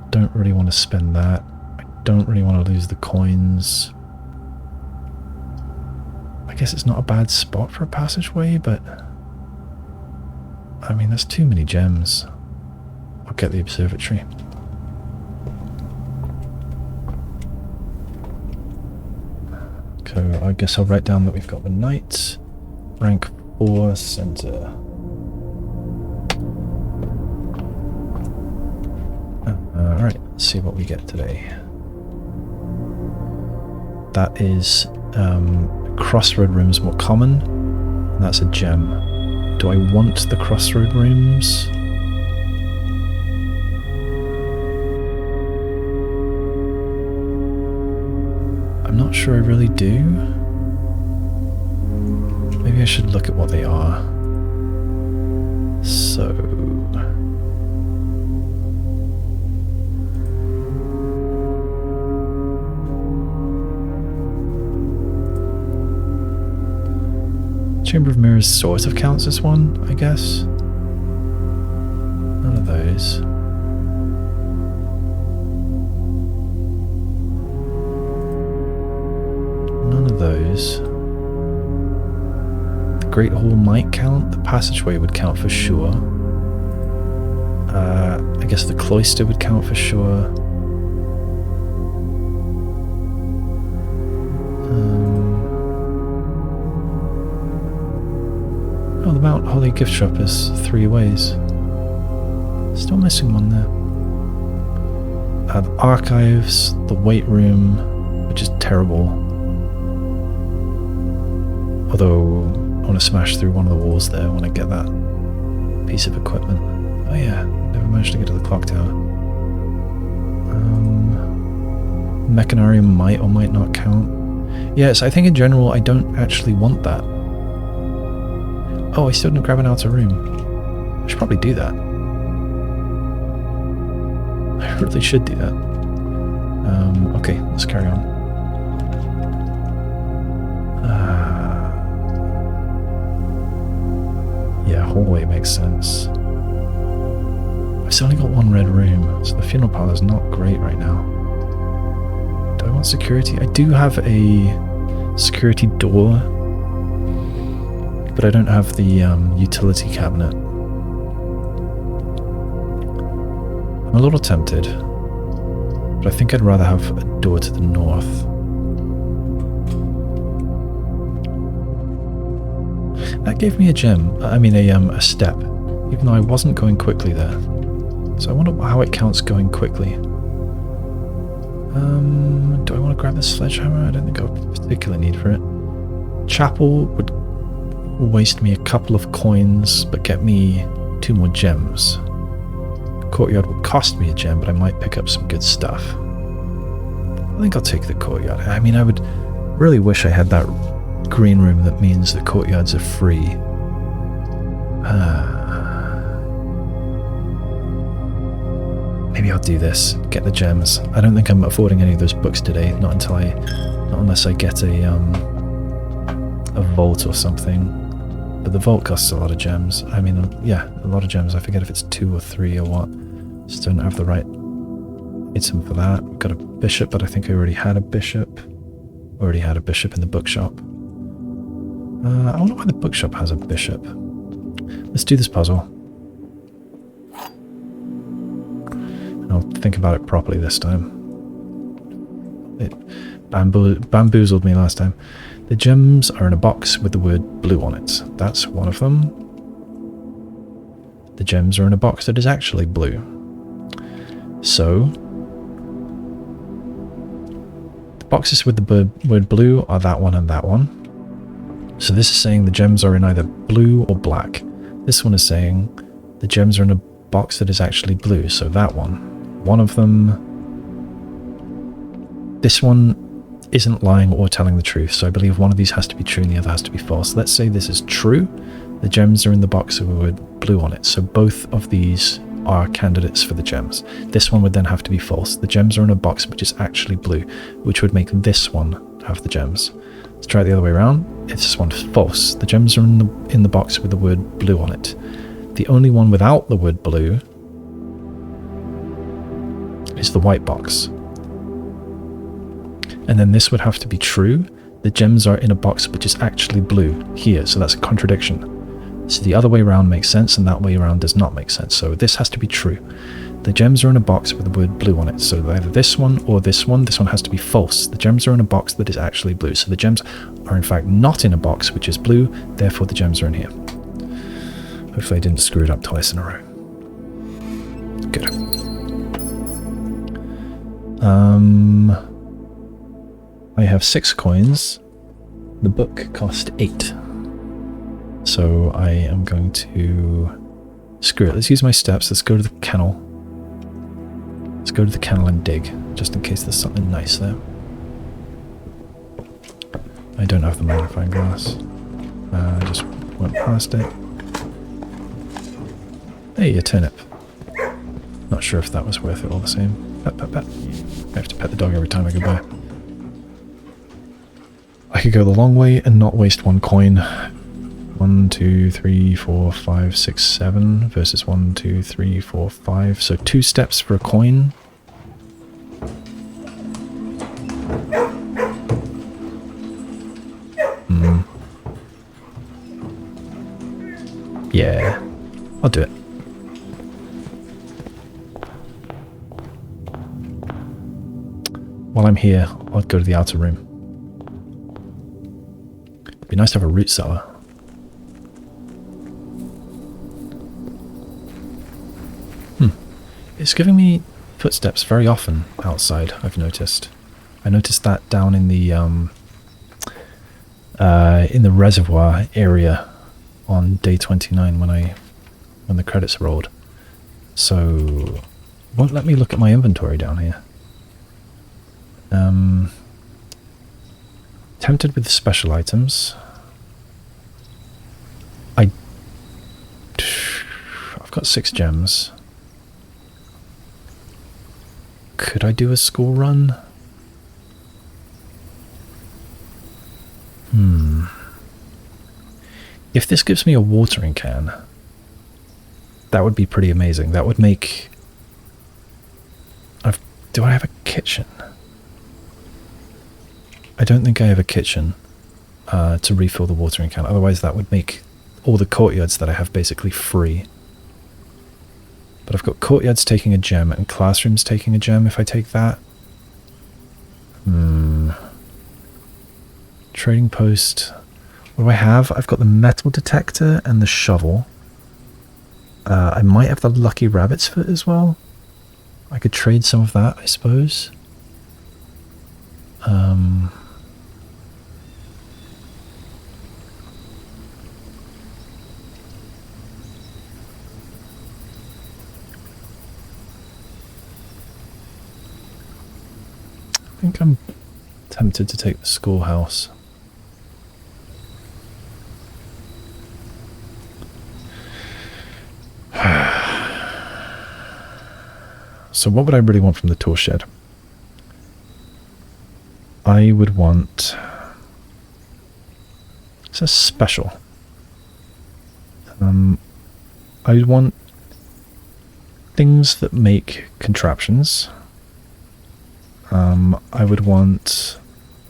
Don't really want to spend that. I don't really want to lose the coins. I guess it's not a bad spot for a passageway, but I mean, there's too many gems. I'll get the observatory. So I guess I'll write down that we've got the knight, rank 4, center. Alright, let's see what we get today. That is crossroad rooms more common, and that's a gem. Do I want the crossroad rooms? I'm not sure I really do. Maybe I should look at what they are. So... Chamber of Mirrors sort of counts as one, I guess. None of those. None of those. The Great Hall might count. The passageway would count for sure. I guess the cloister would count for sure. Oh, the Mount Holly gift shop is 3 ways. Still missing one there. The archives, the weight room, which is terrible. Although, I want to smash through one of the walls there when I get that piece of equipment. Oh yeah, never managed to get to the clock tower. Mechanarium might or might not count. Yes, I think in general I don't actually want that. Oh, I still didn't grab an outer room. I should probably do that. I really should do that. Okay, let's carry on. Yeah, hallway makes sense. I've still only got 1 red room, so the funeral parlour is not great right now. Do I want security? I do have a security door, but I don't have the utility cabinet. I'm a little tempted, but I think I'd rather have a door to the north. That gave me a gem, a step, even though I wasn't going quickly there. So I wonder how it counts going quickly. Do I want to grab the sledgehammer? I don't think I have a particular need for it. Chapel would waste me a couple of coins, but get me 2 more gems. Courtyard would cost me a gem, but I might pick up some good stuff. I think I'll take the courtyard. I mean, I would really wish I had that green room that means the courtyards are free. Maybe I'll do this, get the gems. I don't think I'm affording any of those books today, not unless I get a vault or something. But the vault costs a lot of gems. I mean, yeah, a lot of gems. I forget if it's 2 or 3 or what. Just don't have the right item for that. Got a bishop, but I think I already had a bishop. Already had a bishop in the bookshop. I wonder why the bookshop has a bishop. Let's do this puzzle. And I'll think about it properly this time. It bamboozled me last time. The gems are in a box with the word blue on it. That's one of them. The gems are in a box that is actually blue. So, the boxes with the word blue are that one and that one. So this is saying the gems are in either blue or black. This one is saying the gems are in a box that is actually blue. So that one. One of them... This one isn't lying or telling the truth. So I believe one of these has to be true and the other has to be false. Let's say this is true. The gems are in the box with the word blue on it. So both of these are candidates for the gems. This one would then have to be false. The gems are in a box which is actually blue, which would make this one have the gems. Let's try it the other way around. It's this one false. The gems are in the box with the word blue on it. The only one without the word blue is the white box. And then this would have to be true. The gems are in a box which is actually blue here, so that's a contradiction. So the other way around makes sense and that way around does not make sense. So this has to be true. The gems are in a box with the word blue on it. So either this one or this one. This one has to be false. The gems are in a box that is actually blue. So the gems are in fact not in a box which is blue. Therefore the gems are in here. Hopefully I didn't screw it up twice in a row. Good. I have 6 coins. The book cost 8. So I am going to... Screw it. Let's use my steps. Let's go to the kennel. Let's go to the kennel and dig, just in case there's something nice there. I don't have the magnifying glass. I just went past it. Hey, a turnip. Not sure if that was worth it all the same. Pet, pet, pet. I have to pet the dog every time I go by. I could go the long way and not waste 1 coin. 1, 2, 3, 4, 5, 6, 7 versus 1, 2, 3, 4, 5. So 2 steps for a coin. Yeah, I'll do it. While I'm here, I'll go to the outer room. It'd be nice to have a root cellar. It's giving me footsteps very often outside, I've noticed. I noticed that down in the reservoir area on day 29 when the credits rolled. So won't let me look at my inventory down here. Tempted with special items. I've got 6 gems. Could I do a school run? If this gives me a watering can, that would be pretty amazing. That would make... Do I have a kitchen? I don't think I have a kitchen to refill the watering can. Otherwise that would make all the courtyards that I have basically free. But I've got courtyards taking a gem and classrooms taking a gem if I take that. Trading post. What do I have? I've got the metal detector and the shovel. I might have the lucky rabbit's foot as well. I could trade some of that, I suppose. I think I'm tempted to take the schoolhouse. So what would I really want from the Toolshed? I would want... It's a special. I would want things that make contraptions. I would want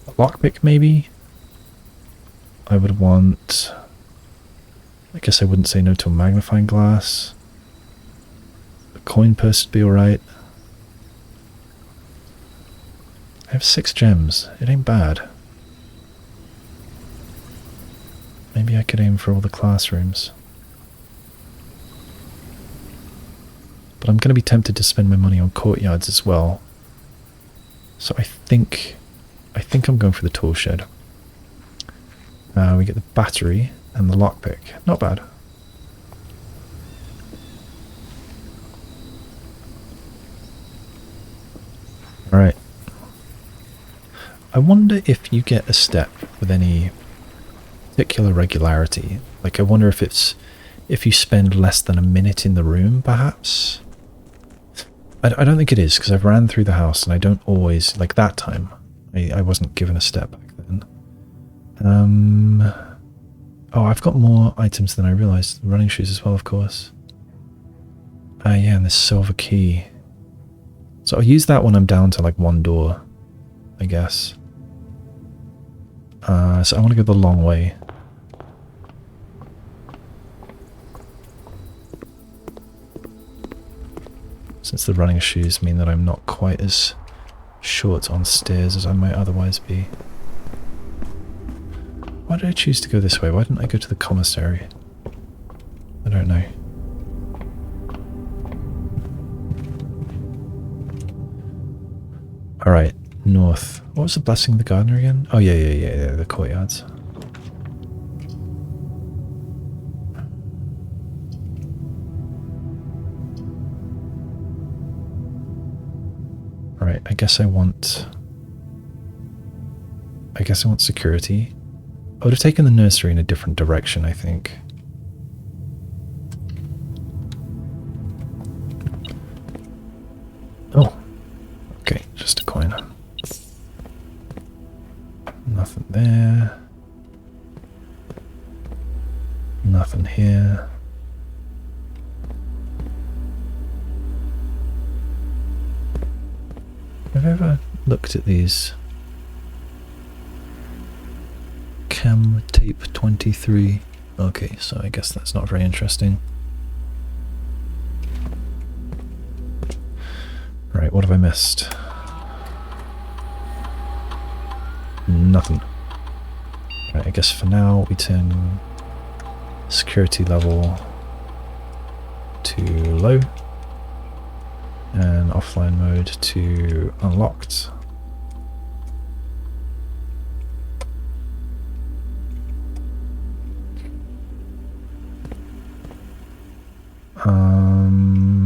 A lockpick, maybe? I would want... I guess I wouldn't say no to a magnifying glass. A coin purse would be alright. I have 6 gems. It ain't bad. Maybe I could aim for all the classrooms. But I'm going to be tempted to spend my money on courtyards as well. So I think I'm going for the Toolshed. We get the battery and the lockpick. Not bad. Alright. I wonder if you get a step with any particular regularity. Like, I wonder if it's... if you spend less than a minute in the room, perhaps? I don't think it is, because I've ran through the house and I don't always... like, that time, I wasn't given a step back then. Oh, I've got more items than I realised. Running shoes as well, of course. Yeah, and this silver key. So I'll use that when I'm down to, like, 1 door, I guess. So I want to go the long way. Since the running shoes mean that I'm not quite as short on stairs as I might otherwise be. Why did I choose to go this way? Why didn't I go to the Commissary? I don't know. Alright, north. What was the blessing of the gardener again? Oh yeah, the courtyards. Alright, I guess I want security. I would have taken the nursery in a different direction, I think. Oh. Okay, just a coin. Nothing there. Nothing here. Have I ever looked at these? Cam tape 23. Okay, so I guess that's not very interesting. Right, what have I missed? Nothing. Right, I guess for now we turn security level to low and offline mode to unlocked.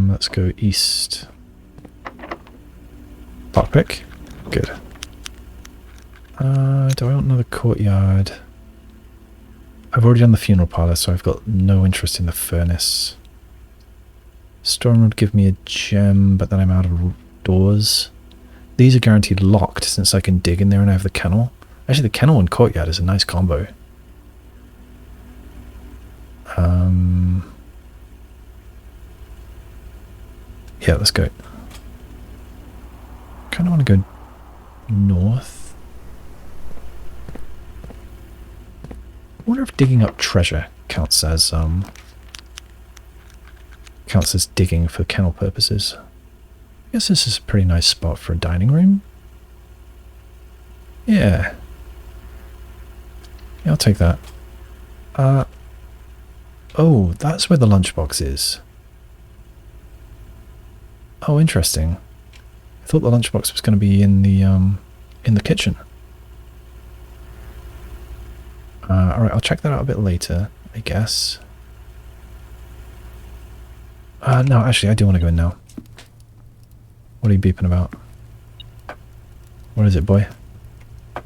Let's go east. Lockpick. Good. Do I want another courtyard? I've already done the funeral parlour, so I've got no interest in the furnace. Storeroom would give me a gem, but then I'm out of doors. These are guaranteed locked, since I can dig in there and I have the kennel. Actually, the kennel and courtyard is a nice combo. Yeah, let's go. Kind of want to go north. I wonder if digging up treasure counts as digging for kennel purposes. I guess this is a pretty nice spot for a dining room. Yeah. Yeah, I'll take that. Oh, that's where the lunchbox is. Oh, interesting. I thought the lunchbox was going to be in the kitchen. Alright, I'll check that out a bit later, I guess. No, actually, I do want to go in now. What are you beeping about? What is it, boy? Are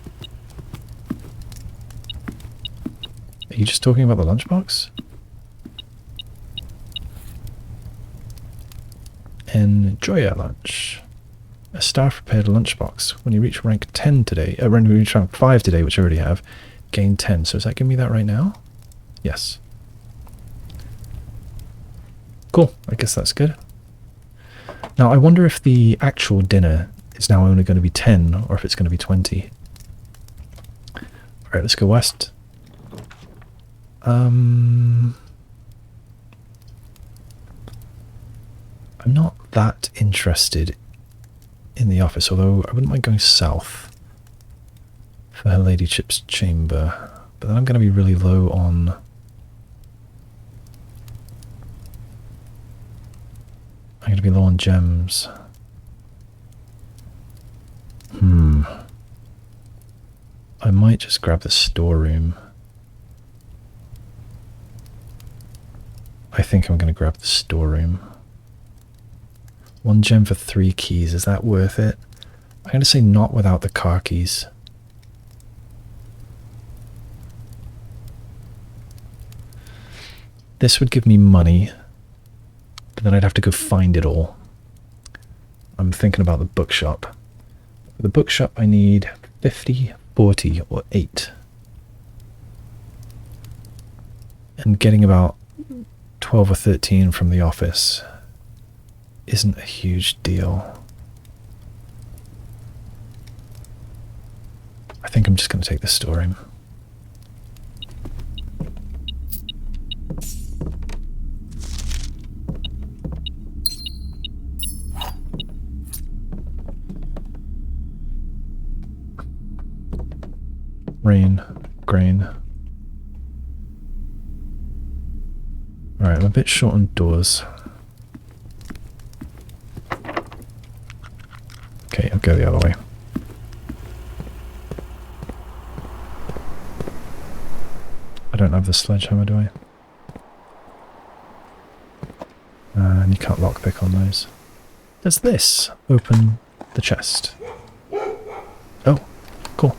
you just talking about the lunchbox? Enjoy your lunch. A staff prepared lunchbox. When you reach rank 10 today, when you reach rank 5 today, which I already have, gain 10. So is that giving me that right now? Yes. Cool. I guess that's good. Now, I wonder if the actual dinner is now only going to be 10 or if it's going to be 20. Right, let's go west. I'm not that interested in the office, although I wouldn't mind going south for her ladyship's chamber. But then I'm going to be really low on... I'm going to be low on gems. I might just grab the storeroom. I think I'm going to grab the storeroom. 1 gem for 3 keys. Is that worth it? I'm going to say not without the car keys. This would give me money, but then I'd have to go find it all. I'm thinking about the bookshop. For the bookshop I need 50, 40 or 8. And getting about 12 or 13 from the office isn't a huge deal. I think I'm just going to take the storeroom. Rain, grain. Alright, I'm a bit short on doors. Okay, I'll go the other way. I don't have the sledgehammer, do I? And you can't lockpick on those. Does this open the chest? Oh, cool.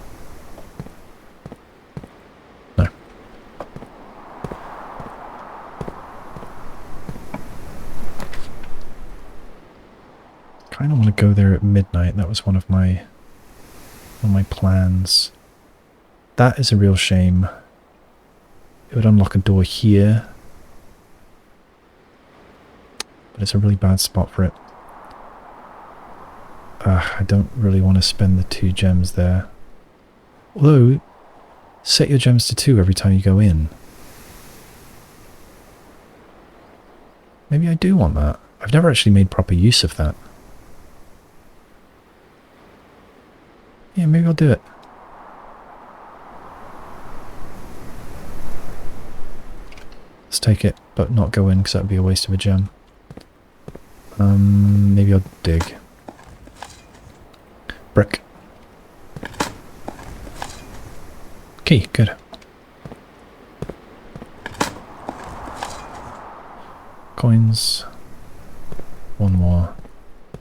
No. Kind of want to go there at midnight. That was one of my plans. That is a real shame. It would unlock a door here, but it's a really bad spot for it. I don't really want to spend the 2 gems there. Although, set your gems to 2 every time you go in. Maybe I do want that. I've never actually made proper use of that. Yeah, maybe I'll do it. Let's take it, but not go in because that would be a waste of a gem. Maybe I'll dig. Brick. Key, good. Coins. 1 more.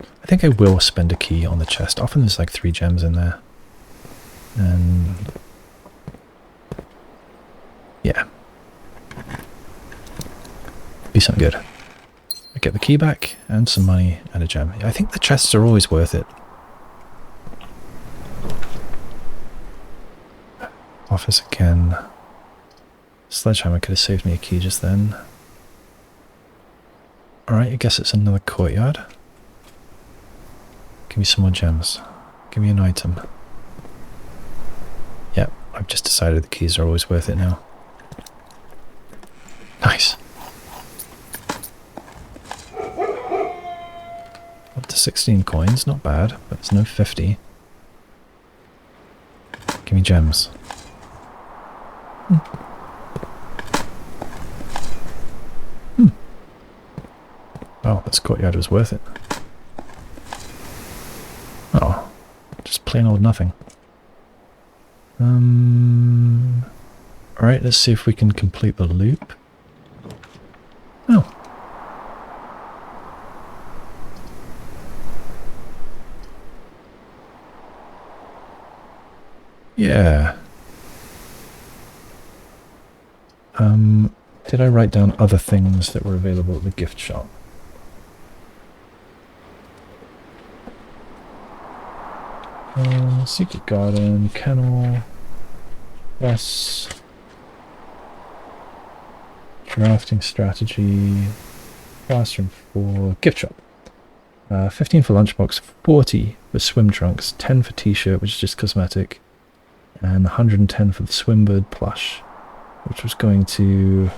I think I will spend a key on the chest. Often there's like 3 gems in there. And... yeah. Be something good. I get the key back, and some money, and a gem. I think the chests are always worth it. Office again. Sledgehammer could have saved me a key just then. Alright, I guess it's another courtyard. Give me some more gems. Give me an item. Yep, I've just decided the keys are always worth it now. Nice. Up to 16 coins, not bad, but it's no 50. Give me gems. Oh, this courtyard was worth it. Oh, just plain old nothing. Alright, let's see if we can complete the loop. Oh. Yeah. Did I write down other things that were available at the gift shop? Secret garden, kennel, press, drafting strategy, classroom for gift shop. 15 for lunchbox, 40 for swim trunks, 10 for t-shirt, which is just cosmetic, And 110 for the Swimbird plush, which was going to...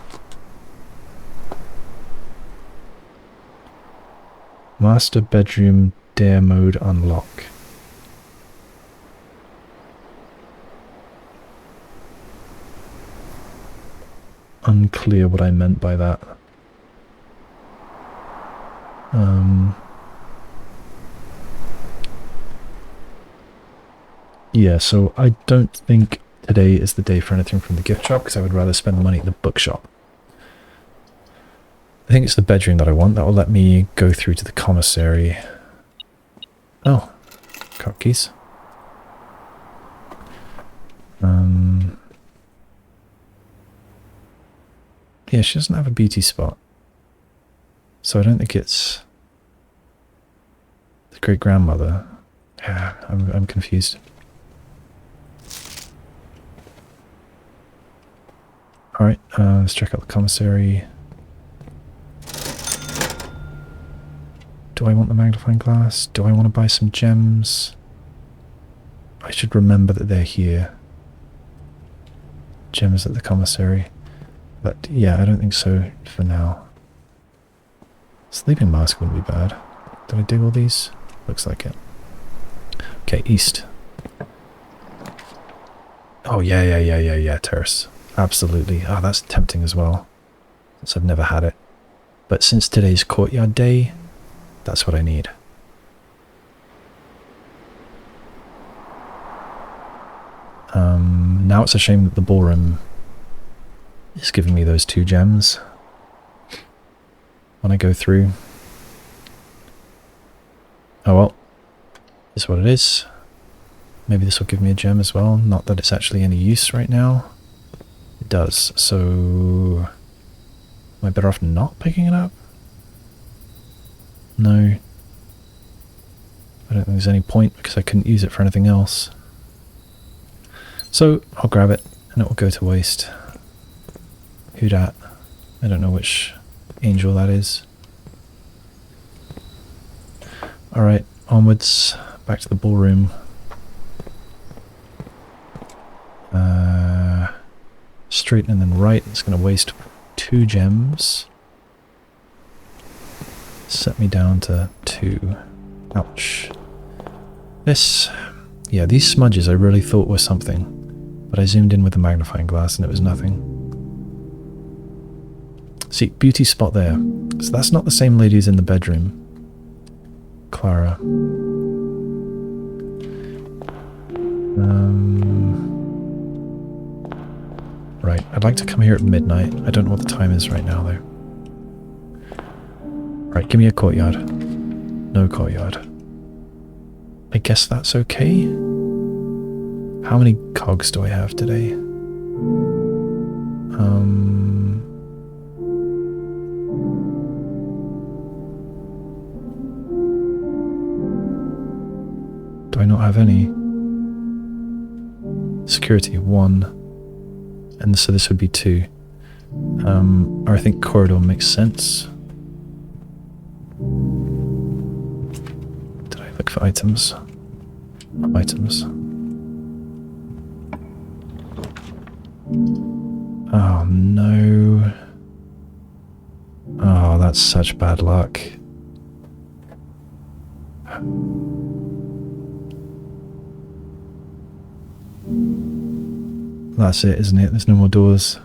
Master bedroom dare mode unlock. Unclear what I meant by that. Yeah, so I don't think today is the day for anything from the gift shop, because I would rather spend the money at the bookshop. I think it's the bedroom that I want. That will let me go through to the commissary. Oh, car keys. Yeah, she doesn't have a beauty spot. So I don't think it's the great-grandmother. Yeah, I'm confused. Alright, let's check out the commissary. Do I want the magnifying glass? Do I want to buy some gems? I should remember that they're here. Gems at the commissary. But yeah, I don't think so for now. Sleeping mask wouldn't be bad. Did I dig all these? Looks like it. Okay, east. Oh yeah, Terrace. Absolutely. Oh, that's tempting as well. Since I've never had it. But since today's Courtyard day, that's what I need. Now it's a shame that the Ballroom is giving me those 2 gems when I go through. Oh well, it's what it is. Maybe this will give me a gem as well. Not that it's actually any use right now. It does, so... Am I better off not picking it up? No. I don't think there's any point because I couldn't use it for anything else. So, I'll grab it and it will go to waste. Who dat? I don't know which angel that is. Alright, onwards. Back to the ballroom. Straight and then right. It's going to waste 2 gems. Set me down to 2. Ouch. This... Yeah, these smudges I really thought were something. But I zoomed in with a magnifying glass and it was nothing. See, beauty spot there. So that's not the same lady who's in the bedroom. Clara. Right, I'd like to come here at midnight. I don't know what the time is right now, though. Right, give me a courtyard. No courtyard. I guess that's okay. How many cogs do I have today? Do I not have any? Security, 1. And so this would be 2. Or I think corridor makes sense. Did I look for items? Items. Oh no. Oh, that's such bad luck. That's it, isn't it? There's no more doors.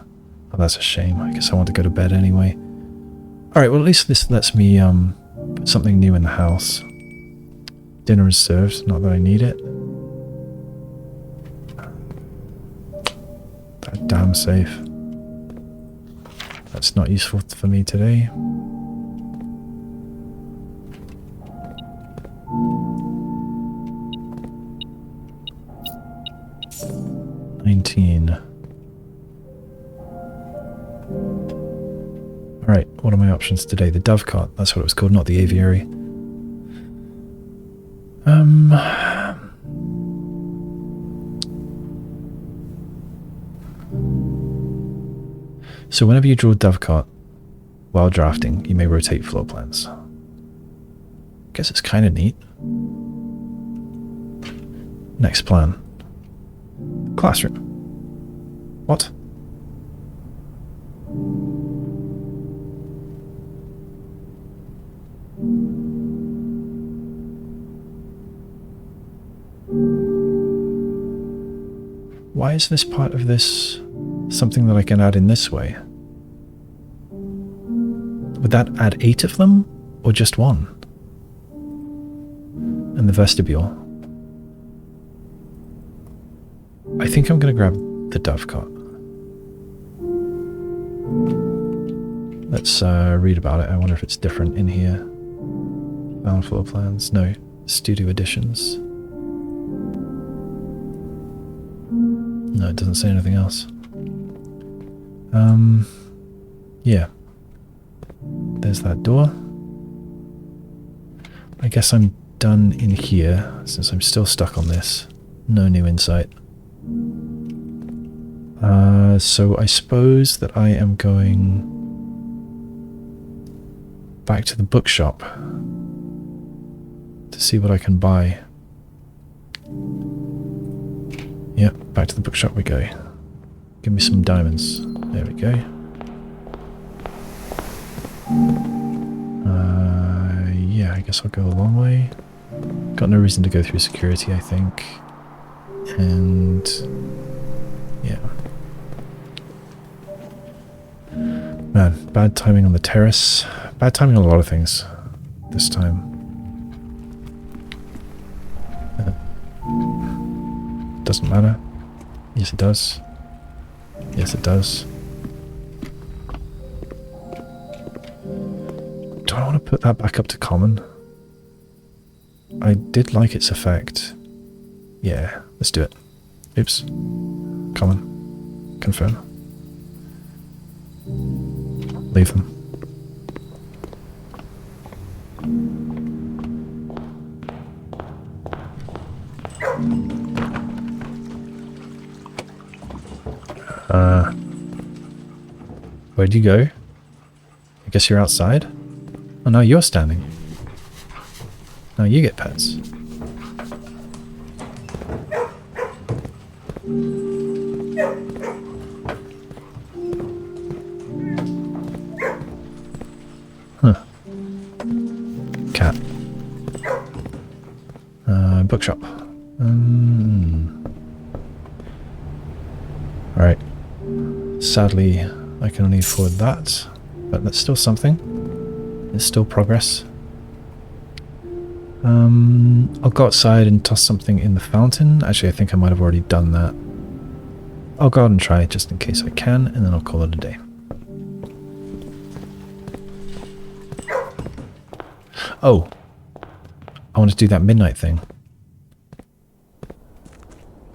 Oh, that's a shame. I guess I want to go to bed anyway. Alright, well at least this lets me put something new in the house. Dinner is served, not that I need it. That damn safe. That's not useful for me today. Alright, what are my options today? The dovecot, that's what it was called, not the aviary. So whenever you draw dovecot while drafting, you may rotate floor plans. Guess it's kind of neat. Next plan. Classroom. What? Why is this part of this something that I can add in this way? Would that add 8 of them? Or just 1? And the vestibule. I think I'm going to grab the dovecot. Let's read about it. I wonder if it's different in here. Found floor plans. No. Studio editions. No, it doesn't say anything else. Yeah. There's that door. I guess I'm done in here, since I'm still stuck on this. No new insight. So I suppose that I am going back to the bookshop to see what I can buy. Yep, back to the bookshop we go. Give me some diamonds. There we go. Yeah, I guess I'll go a long way. Got no reason to go through security, I think. And yeah. Man, bad timing on the terrace. Bad timing on a lot of things this time. Doesn't matter. Yes, it does. Yes, it does. Do I want to put that back up to common? I did like its effect. Yeah, let's do it. Oops. Common. Confirm. Leave them. Where'd you go? I guess you're outside? Oh, no, you're standing. Now you get pets. Huh. Cat. Bookshop. Alright. Sadly, I can only afford that, but that's still something. It's still progress. I'll go outside and toss something in the fountain. Actually, I think I might have already done that. I'll go out and try just in case I can, and then I'll call it a day. Oh, I want to do that midnight thing.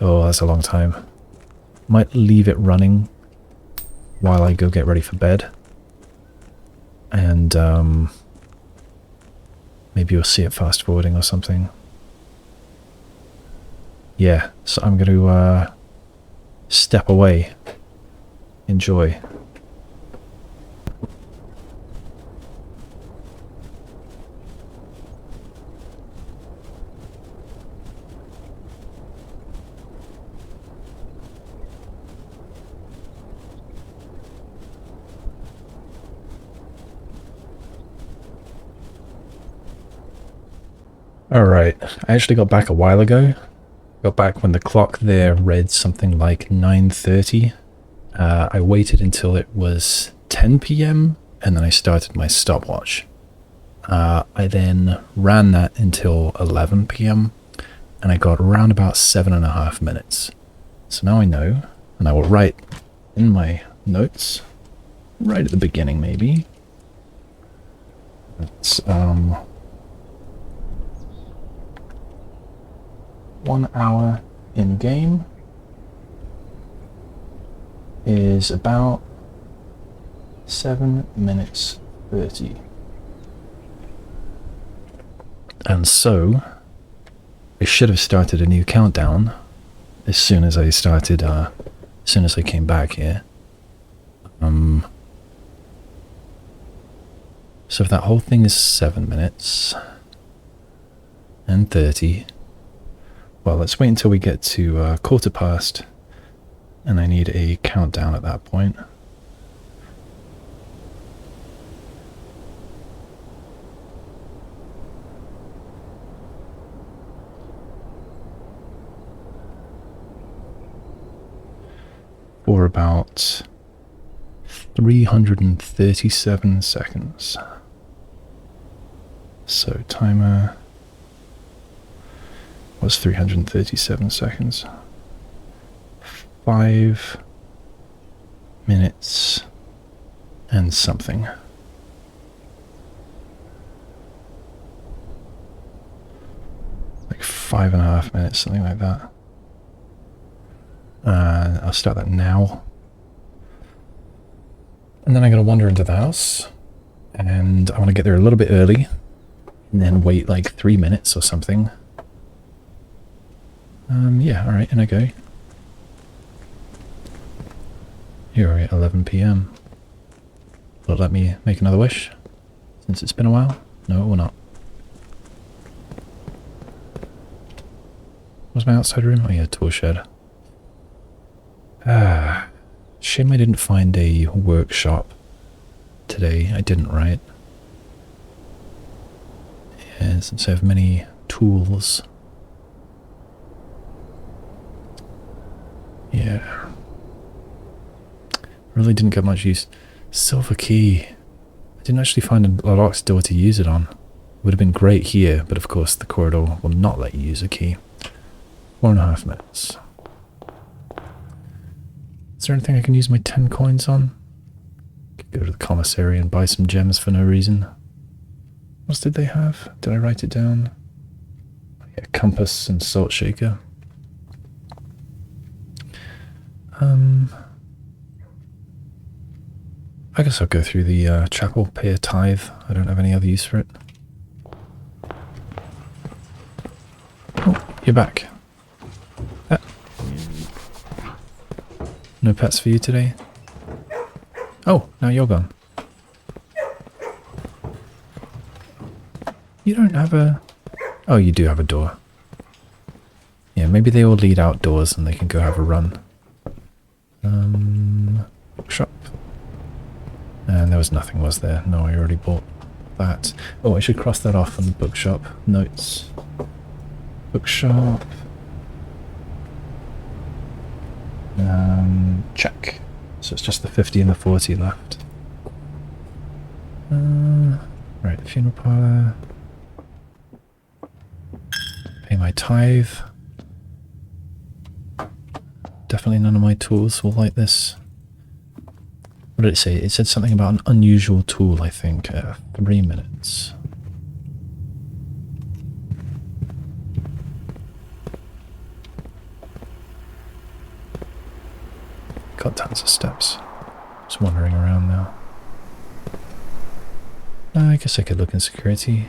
Oh, that's a long time. Might leave it running while I go get ready for bed. And maybe you'll see it fast forwarding or something. Yeah, so I'm going to step away. Enjoy. Alright, I actually got back a while ago. Got back when the clock there read something like 9:30. I waited until it was 10 PM and then I started my stopwatch. I then ran that until 11 PM and I got around about 7.5 minutes. So now I know, and I will write in my notes, right at the beginning maybe. It's 1 hour in game is about 7 minutes 30. And so I should have started a new countdown as soon as I started, as soon as I came back here. So if that whole thing is 7 minutes and 30, well, let's wait until we get to 1/4 past, And I need a countdown at that point. For about 337 seconds. So timer was 337 seconds. 5 minutes and something. Like 5.5 minutes, something like that. I'll start that now. And then I'm going to wander into the house. And I want to get there a little bit early. And then wait like 3 minutes or something. Yeah, alright, and I go. Here we are at 11 PM. Will it let me make another wish? Since it's been a while? No, it will not. What's my outside room? Oh yeah, Toolshed. Shame I didn't find a workshop today. I didn't, right? Yeah, since I have many tools. Yeah. Really didn't get much use. Silver key. I didn't actually find a locked door to use it on. Would have been great here, but of course the corridor will not let you use a key. 4.5 minutes. Is there anything I can use my 10 coins on? Could go to the Commissary and buy some gems for no reason. What else did they have? Did I write it down? Yeah, compass and salt shaker. I guess I'll go through the chapel, pay a tithe. I don't have any other use for it. Oh, you're back. No pets for you today? Oh, now you're gone. You don't have a... Oh, you do have a door. Yeah, maybe they all lead outdoors and they can go have a run. Bookshop. And there was nothing, was there? No, I already bought that. Oh, I should cross that off on the bookshop. Notes. Bookshop. Check. So it's just the 50 and the 40 left. Right, funeral parlour. Pay my tithe. Definitely none of my tools will like this. What did it say? It said something about an unusual tool, I think. 3 minutes. Got tons of steps. Just wandering around now. I guess I could look in security.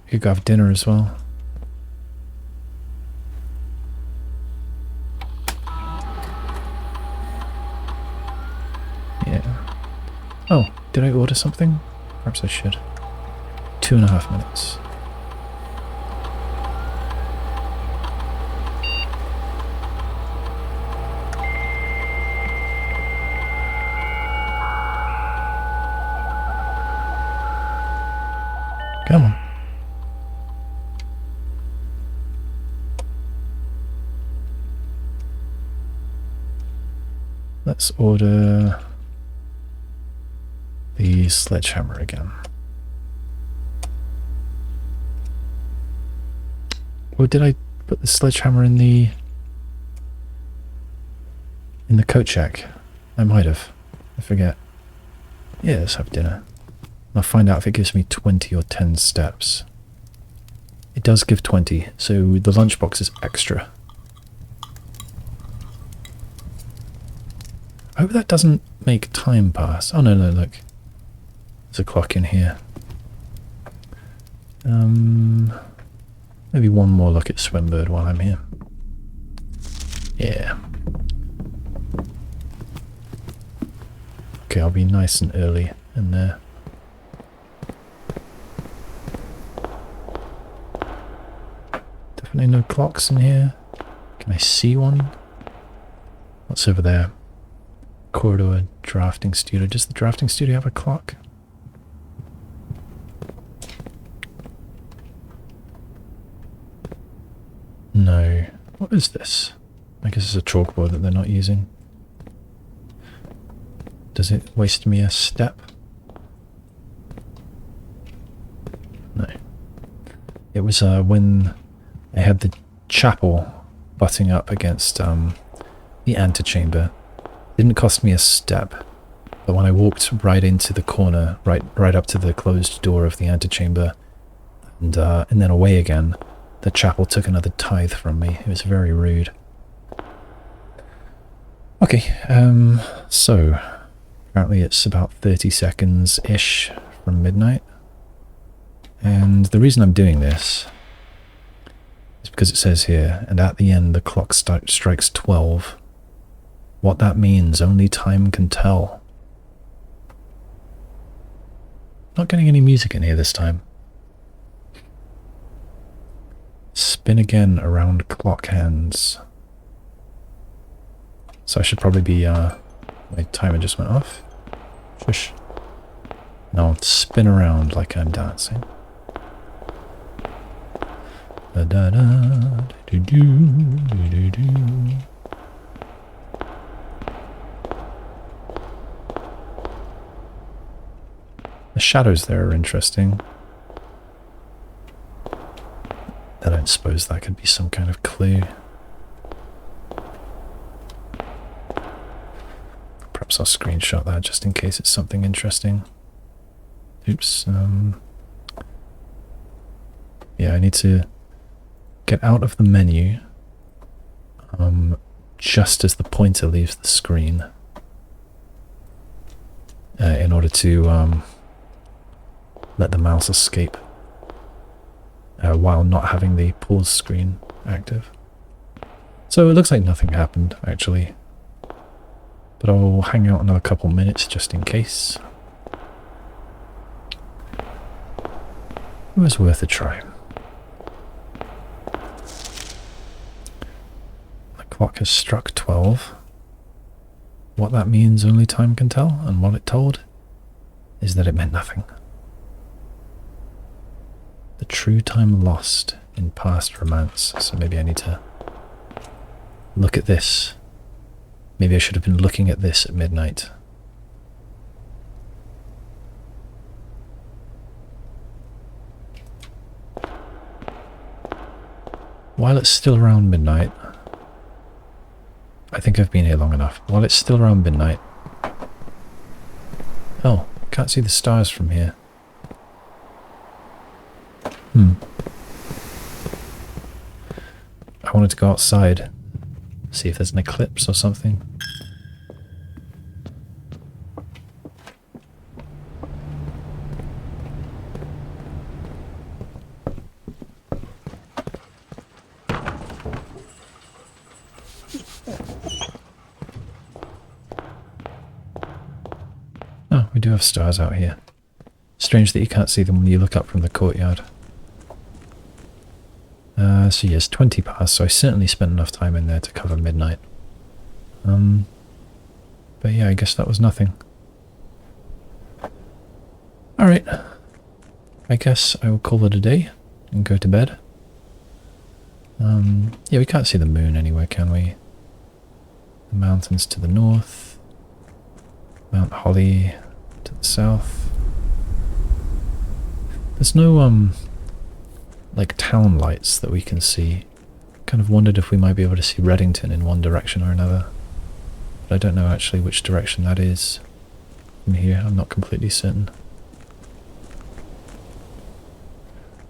I could go have dinner as well. Yeah. Oh, did I order something? Perhaps I should. 2.5 minutes. Come on. Let's order the sledgehammer again. Or did I put the sledgehammer in the coat check? I might have. I forget. Yeah, let's have dinner. I'll find out if it gives me 20 or 10 steps. It does give 20, so the lunchbox is extra. I hope that doesn't make time pass. Oh no, no, look. There's a clock in here. Maybe one more look at Swimbird while I'm here. Yeah. Okay, I'll be nice and early in there. Definitely no clocks in here. Can I see one? What's over there? Corridor, drafting studio. Does the drafting studio have a clock? No. What is this? I guess it's a chalkboard that they're not using. Does it waste me a step? No. It was when I had the chapel butting up against the antechamber. Didn't cost me a step, but when I walked right into the corner, right up to the closed door of the antechamber, and then away again, the chapel took another tithe from me. It was very rude. Okay, so apparently it's about 30 seconds-ish from midnight. And the reason I'm doing this is because it says here, and at the end the clock strikes 12. What that means, only time can tell. Not getting any music in here this time. Spin again around clock hands. So I should probably be, my timer just went off. Shush. Now I'll spin around like I'm dancing. Da da da, do do do do do. The shadows there are interesting. I don't suppose that could be some kind of clue. Perhaps I'll screenshot that just in case it's something interesting. Oops. Yeah, I need to get out of the menu just as the pointer leaves the screen in order to let the mouse escape while not having the pause screen active. So it looks like nothing happened, actually. But I'll hang out another couple minutes just in case. It was worth a try. The clock has struck 12. What that means only time can tell, and what it told is that it meant nothing. The true time lost in past romance. So maybe I need to look at this. Maybe I should have been looking at this at midnight. While it's still around midnight, I think I've been here long enough. While it's still around midnight... Oh, can't see the stars from here. I wanted to go outside, see if there's an eclipse or something. Oh, we do have stars out here. Strange that you can't see them when you look up from the courtyard. So yes, 20 past, so I certainly spent enough time in there to cover midnight. But yeah, I guess that was nothing. Alright. I guess I will call it a day and go to bed. Yeah, we can't see the moon anywhere, can we? The mountains to the north. Mount Holly to the south. There's no, like town lights that we can see. Kind of wondered if we might be able to see Reddington in one direction or another. But I don't know actually which direction that is from here. I'm not completely certain.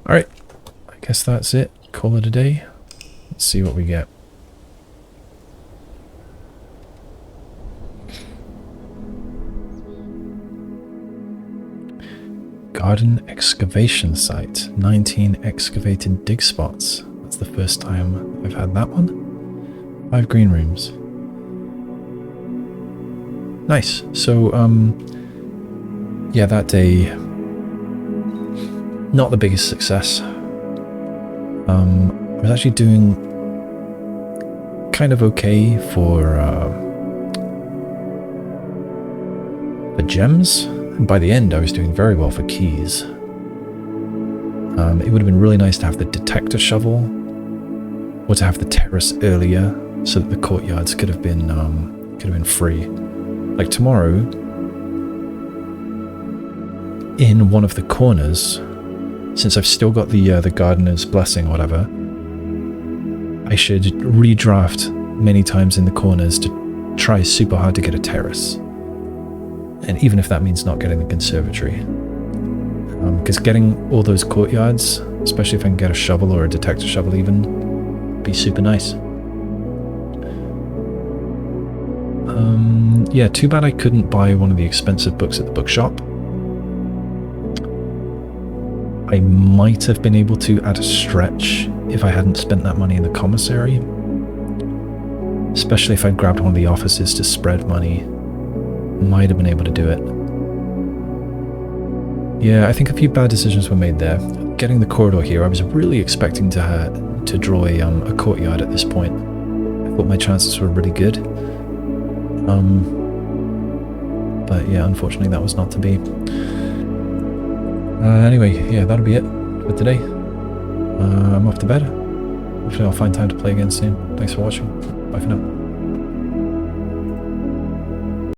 Alright, I guess that's it. Call it a day. Let's see what we get. Garden excavation site. 19 excavated dig spots. That's the first time I've had that one. 5 green rooms. Nice. So, yeah, that day, not the biggest success. I was actually doing kind of okay for gems. And by the end, I was doing very well for keys. It would have been really nice to have the detector shovel, or to have the terrace earlier, so that the courtyards could have been free. Like tomorrow, in one of the corners, since I've still got the gardener's blessing or whatever, I should redraft many times in the corners to try super hard to get a terrace. And even if that means not getting the conservatory. Because getting all those courtyards, especially if I can get a shovel or a detector shovel even, would be super nice. Yeah, too bad I couldn't buy one of the expensive books at the bookshop. I might have been able to at a stretch if I hadn't spent that money in the commissary. Especially if I'd grabbed one of the offices to spread money. Might have been able to do it. Yeah, I think a few bad decisions were made there. Getting the corridor here, I was really expecting to draw a courtyard at this point. I thought my chances were really good. But yeah, unfortunately that was not to be. Anyway, yeah, that'll be it for today. I'm off to bed. Hopefully I'll find time to play again soon. Thanks for watching. Bye for now.